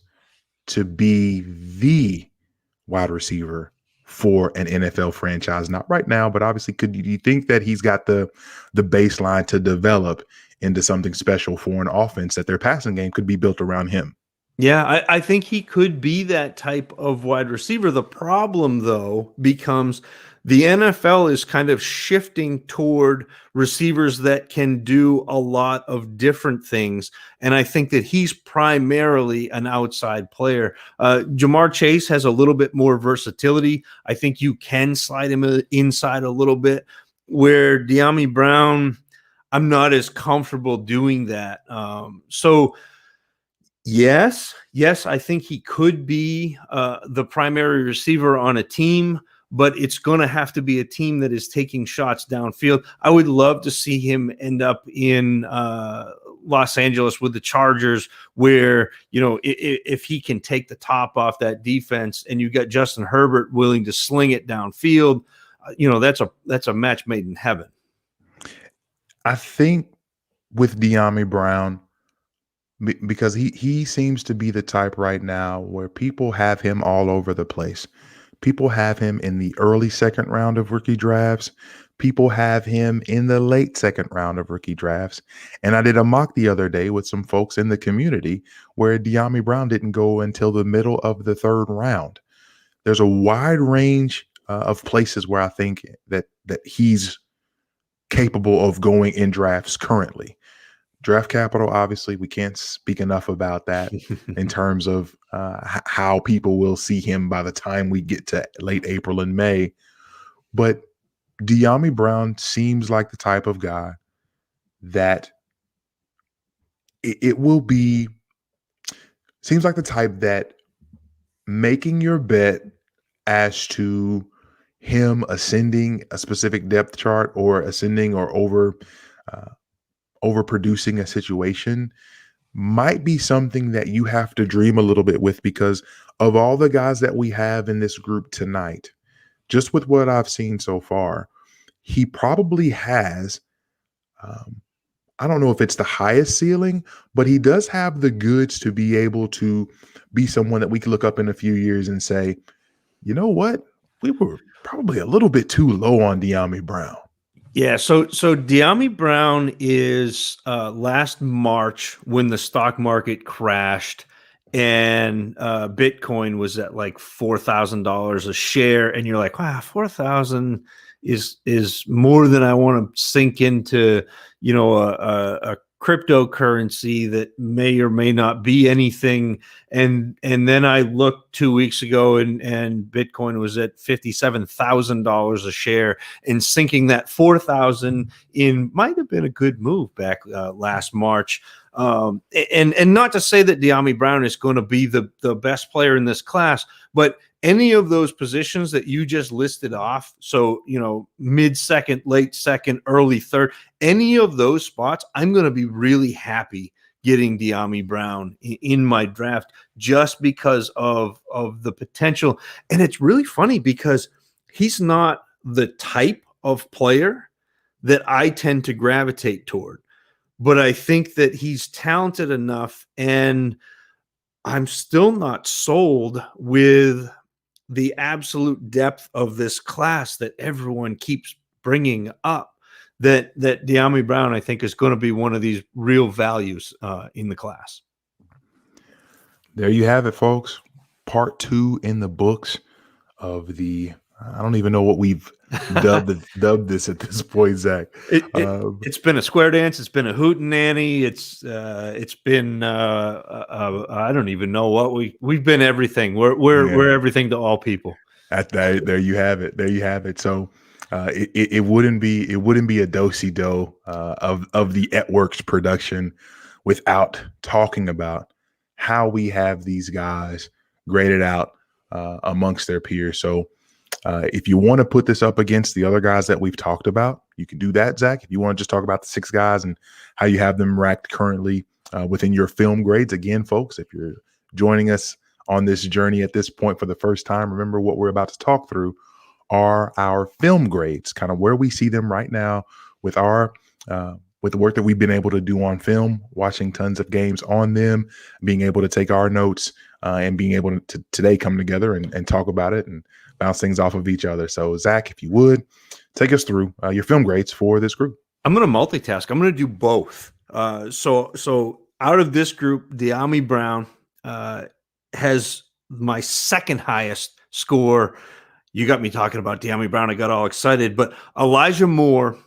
to be the wide receiver for an NFL franchise? Not right now, but obviously, do you think that he's got the baseline to develop into something special for an offense that their passing game could be built around him? Yeah, I think he could be that type of wide receiver. The problem, though, becomes the NFL is kind of shifting toward receivers that can do a lot of different things. And I think that he's primarily an outside player. Jamar Chase has a little bit more versatility. I think you can slide him inside a little bit, where Diamie Brown, I'm not as comfortable doing that. Yes, I think he could be the primary receiver on a team, but it's going to have to be a team that is taking shots downfield. I would love to see him end up in Los Angeles with the Chargers, where, if he can take the top off that defense and you got Justin Herbert willing to sling it downfield, that's a match made in heaven. I think with Diamie Brown, because he seems to be the type right now where people have him all over the place. People have him in the early second round of rookie drafts. People have him in the late second round of rookie drafts. And I did a mock the other day with some folks in the community where Diamie Brown didn't go until the middle of the third round. There's a wide range of places where I think that he's capable of going in drafts currently. Draft capital, obviously, we can't speak enough about that in terms of how people will see him by the time we get to late April and May. But Diamie Brown seems like the type of guy that seems like the type that making your bet as to him ascending a specific depth chart or ascending or overproducing a situation might be something that you have to dream a little bit with, because of all the guys that we have in this group tonight, just with what I've seen so far, he probably has, I don't know if it's the highest ceiling, but he does have the goods to be able to be someone that we can look up in a few years and say, you know what? We were probably a little bit too low on Diamie Brown. Yeah, so Diamie Brown is last March when the stock market crashed and Bitcoin was at like $4,000 a share, and you're like, wow, 4,000 is more than I want to sink into, a cryptocurrency that may or may not be anything. And then I looked 2 weeks ago and Bitcoin was at $57,000 a share, and sinking that 4,000 in might have been a good move back last March. And not to say that Diamie Brown is going to be the best player in this class, but any of those positions that you just listed off, so, mid second, late second, early third, any of those spots, I'm going to be really happy getting Diamie Brown in my draft just because of the potential. And it's really funny because he's not the type of player that I tend to gravitate toward, but I think that he's talented enough, and I'm still not sold with the absolute depth of this class that everyone keeps bringing up, that Diamie Brown, I think, is going to be one of these real values in the class. There you have it, folks. Part 2 in the books of I don't even know what we've dubbed this at this point, Zach. It's been a square dance. It's been a hootenanny. It's been I don't even know what we've been everything. We're everything to all people. There you have it. There you have it. So it wouldn't be a do-si-do of the At Works production without talking about how we have these guys graded out amongst their peers. So if you want to put this up against the other guys that we've talked about, you can do that, Zach. If you want to just talk about the 6 guys and how you have them ranked currently within your film grades. Again, folks, if you're joining us on this journey at this point for the first time, remember what we're about to talk through are our film grades, kind of where we see them right now with with the work that we've been able to do on film, watching tons of games on them, being able to take our notes and being able to today come together and talk about it and bounce things off of each other. So, Zach, if you would, take us through your film grades for this group. I'm going to multitask. I'm going to do both. So out of this group, Diamie Brown has my second highest score. You got me talking about Diamie Brown. I got all excited. But Elijah Moore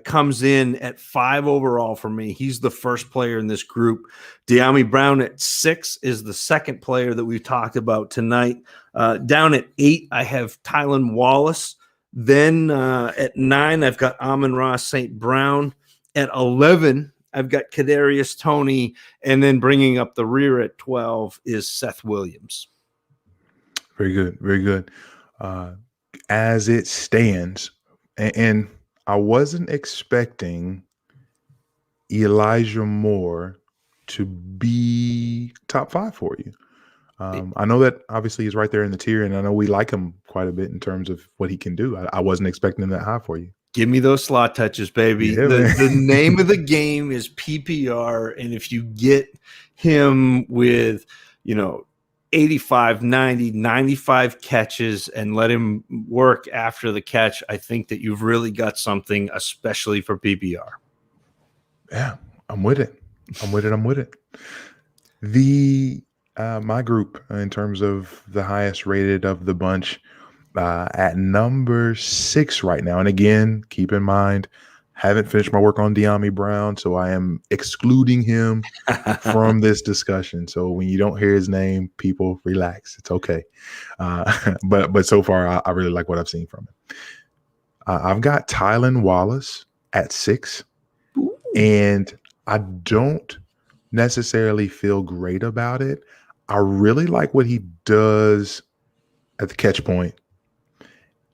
comes in at 5 overall for me. He's the first player in this group. Diamie Brown at 6 is the second player that we've talked about tonight. Down at 8, I have Tylan Wallace. Then at 9, I've got Amon-Ra St. Brown. At 11, I've got Kadarius Toney. And then bringing up the rear at 12 is Seth Williams. Very good. Very good. As it stands, and I wasn't expecting Elijah Moore to be top 5 for you. I know that obviously he's right there in the tier, and I know we like him quite a bit in terms of what he can do. I wasn't expecting him that high for you. Give me those slot touches, baby. Yeah, The name of the game is PPR, and if you get him with, 85, 90, 95 catches and let him work after the catch, I think that you've really got something, especially for PPR. Yeah, I'm with it. I'm with it. The my group in terms of the highest rated of the bunch at number 6 right now. And again, keep in mind, haven't finished my work on Diamie Brown, so I am excluding him from this discussion. So when you don't hear his name, people relax. It's okay. But so far, I really like what I've seen from him. I've got Tylan Wallace at 6. Ooh. And I don't necessarily feel great about it. I really like what he does at the catch point.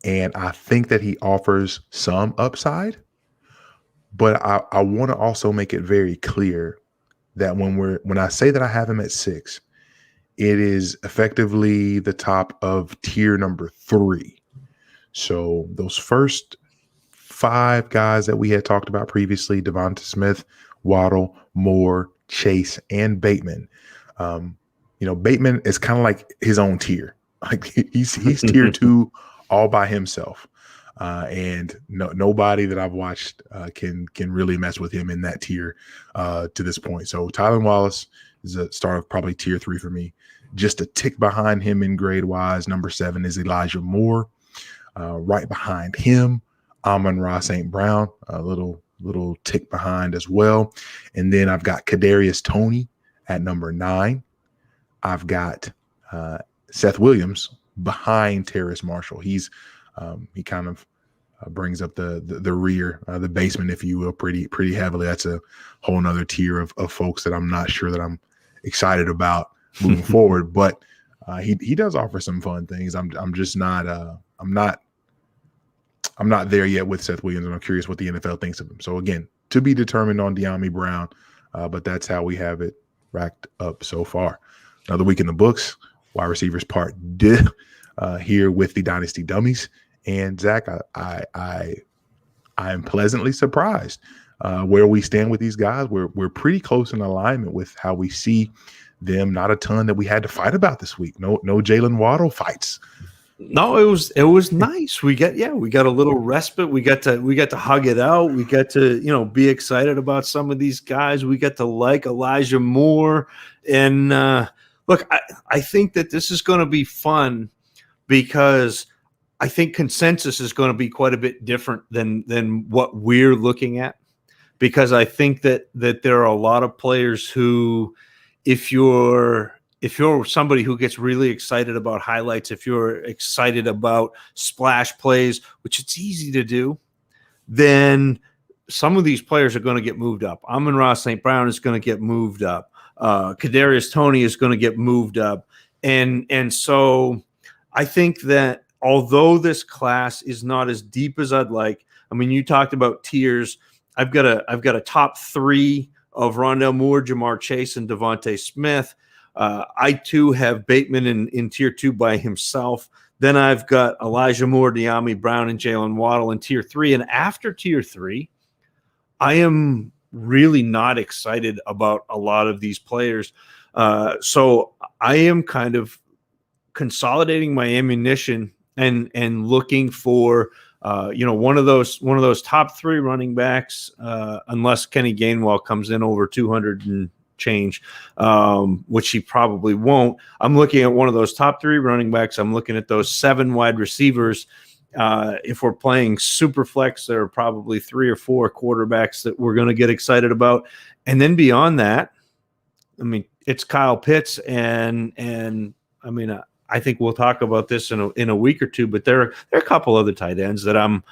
And I think that he offers some upside. But I want to also make it very clear that when I say that I have him at 6, it is effectively the top of tier number 3. So those first 5 guys that we had talked about previously, Devonta Smith, Waddle, Moore, Chase, and Bateman. Bateman is kind of like his own tier. Like he's tier 2 all by himself. And nobody that I've watched can really mess with him in that tier to this point. So Tylan Wallace is a start of probably tier 3 for me. Just a tick behind him in grade wise. Number 7 is Elijah Moore. Right behind him, Amon-Ra St. Brown, a little tick behind as well. And then I've got Kadarius Toney at number 9. I've got Seth Williams behind Terrace Marshall. He kind of brings up the rear, the basement, if you will, pretty heavily. That's a whole nother tier of folks that I'm not sure that I'm excited about moving forward. But he does offer some fun things. I'm just not I'm not there yet with Seth Williams, and I'm curious what the NFL thinks of him. So again, to be determined on Diamie Brown, but that's how we have it racked up so far. Another week in the books, wide receivers part D here with the Dynasty Dummies. And Zach, I am pleasantly surprised where we stand with these guys. We're pretty close in alignment with how we see them. Not a ton that we had to fight about this week. No Jalen Waddle fights. No, it was nice. We got a little respite. We got to hug it out. We got to be excited about some of these guys. We got to like Elijah Moore. And look, I think that this is going to be fun because I think consensus is going to be quite a bit different than what we're looking at, because I think that there are a lot of players who, if you're somebody who gets really excited about highlights, if you're excited about splash plays, which it's easy to do, then some of these players are going to get moved up. Amon-Ra St. Brown is going to get moved up. Kadarius Toney is going to get moved up. And so I think that although this class is not as deep as I'd like, I mean, you talked about tiers. I've got a top 3 of Rondell Moore, Jamar Chase, and Devonta Smith. I too have Bateman in tier 2 by himself. Then I've got Elijah Moore, Diamie Brown, and Jalen Waddle in tier 3. And after tier 3, I am really not excited about a lot of these players. So I am kind of consolidating my ammunition and looking for one of those top 3 running backs, unless Kenny Gainwell comes in over 200 and change, which he probably won't. I'm looking at one of those top 3 running backs. I'm looking at those 7 wide receivers. If we're playing super flex, there are probably 3 or 4 quarterbacks that we're going to get excited about. And then beyond that, I mean, it's Kyle Pitts and I mean, I think we'll talk about this in a week or two, but there are a couple other tight ends that I'm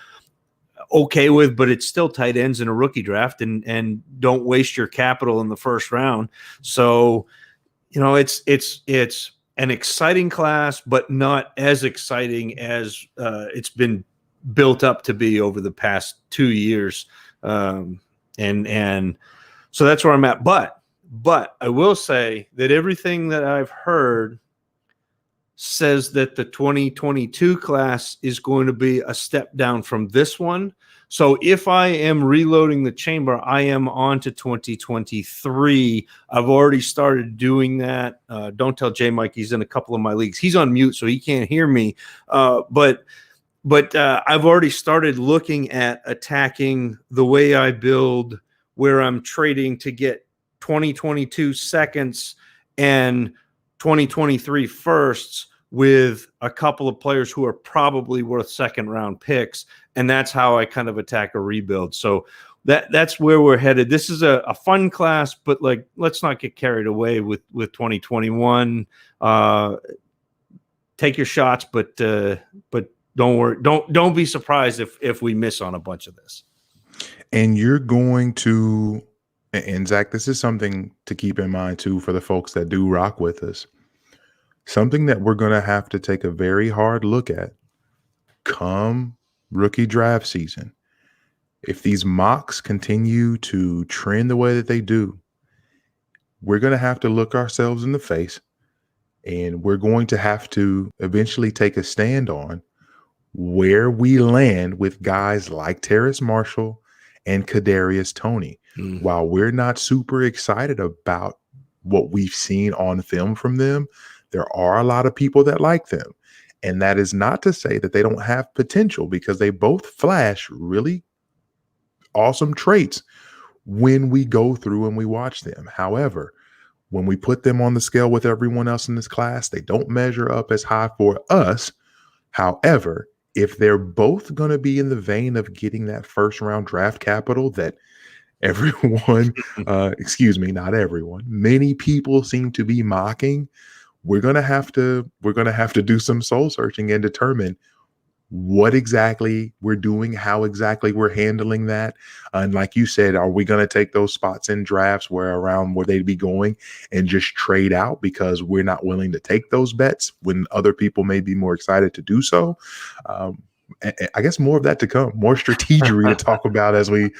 okay with, but it's still tight ends in a rookie draft, and don't waste your capital in the first round. So, it's an exciting class, but not as exciting as it's been built up to be over the past 2 years. And So that's where I'm at. But I will say that everything that I've heard says that the 2022 class is going to be a step down from this one. So if I am reloading the chamber, I am on to 2023. I've already started doing that. Don't tell J Mike, he's in a couple of my leagues. He's on mute, so he can't hear me. But I've already started looking at attacking the way I build, where I'm trading to get 2022 seconds and 2023 firsts with a couple of players who are probably worth second round picks. And that's how I kind of attack a rebuild. So that's where we're headed. This is a fun class, but like, let's not get carried away with 2021. Take your shots, but don't worry. Don't be surprised if we miss on a bunch of this. And you're going to, and Zach, this is something to keep in mind too for the folks that do rock with us. Something that we're going to have to take a very hard look at come rookie draft season. If these mocks continue to trend the way that they do, we're going to have to look ourselves in the face, and we're going to have to eventually take a stand on where we land with guys like Terrace Marshall and Kadarius Toney. While we're not super excited about what we've seen on film from them, there are a lot of people that like them. And that is not to say that they don't have potential, because they both flash really awesome traits when we go through and we watch them. However, when we put them on the scale with everyone else in this class, they don't measure up as high for us. However, if they're both going to be in the vein of getting that first round draft capital that everyone, not everyone, many people seem to be mocking, we're going to have to do some soul searching and determine what exactly we're doing, how exactly we're handling that. And like you said, are we going to take those spots in drafts where they'd be going and just trade out because we're not willing to take those bets when other people may be more excited to do so? I guess more of that to come, more strategery to talk about as we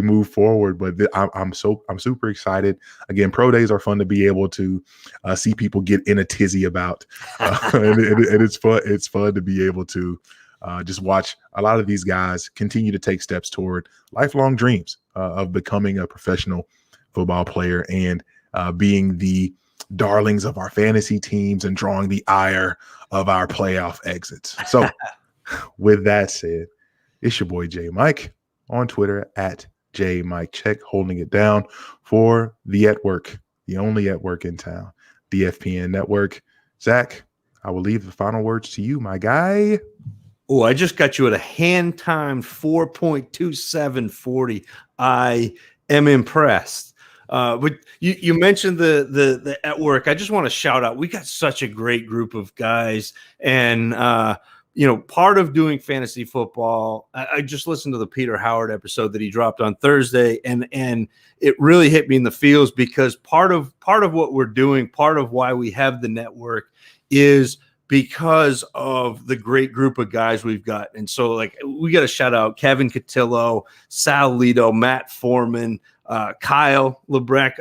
move forward. But I'm super excited. Again, pro days are fun to be able to see people get in a tizzy about, and it's fun. It's fun to be able to just watch a lot of these guys continue to take steps toward lifelong dreams of becoming a professional football player and being the darlings of our fantasy teams and drawing the ire of our playoff exits. So. With that said, it's your boy J Mike on Twitter at J Mike Check, holding it down for the at work, the only at work in town, the FPN network. Zach, I will leave the final words to you, my guy. Oh, I just got you at a hand timed 4.2740. I am impressed. But you mentioned the at work. I just want to shout out. We got such a great group of guys, and part of doing fantasy football, I just listened to the Peter Howard episode that he dropped on Thursday, and it really hit me in the feels, because part of what we're doing, part of why we have the network, is because of the great group of guys we've got. And so, like, we got to shout out Kevin Cotillo, Sal Lito, Matt Foreman, Kyle Lebrecht.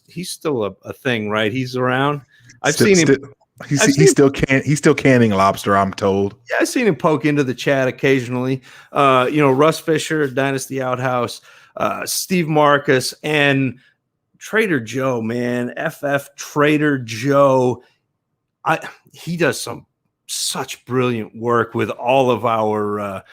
He's still a thing, right? He's around. I've seen him. He's still canning lobster, I'm told. Yeah, I've seen him poke into the chat occasionally. Russ Fisher, Dynasty Outhouse, Steve Marcus, and Trader Joe, man. FF Trader Joe. He does such brilliant work with all of our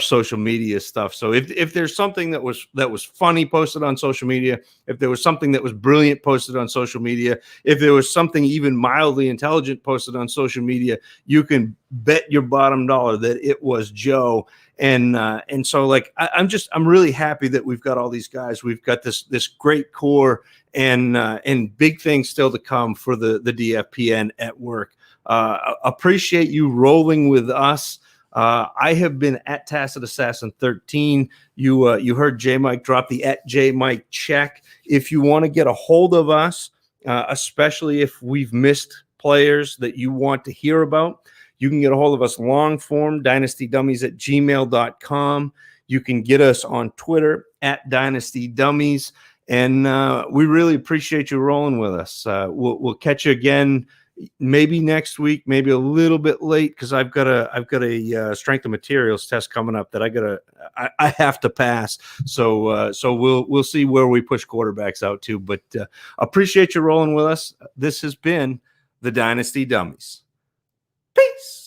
social media stuff. So if there's something that was funny posted on social media, if there was something that was brilliant posted on social media, if there was something even mildly intelligent posted on social media, you can bet your bottom dollar that it was Joe. And so, like, I'm really happy that we've got all these guys. We've got this great core and big things still to come for the DFPN at work. Appreciate you rolling with us. I have been at Tacit Assassin 13. You heard J Mike drop the at J Mike check. If you want to get a hold of us, especially if we've missed players that you want to hear about, you can get a hold of us long form, dynastydummies@gmail.com. You can get us on Twitter at Dynasty Dummies. And we really appreciate you rolling with us. We'll catch you again, maybe next week, maybe a little bit late, because I've got a strength of materials test coming up that I have to pass. So we'll see where we push quarterbacks out to. But appreciate you rolling with us. This has been the Dynasty Dummies. Peace.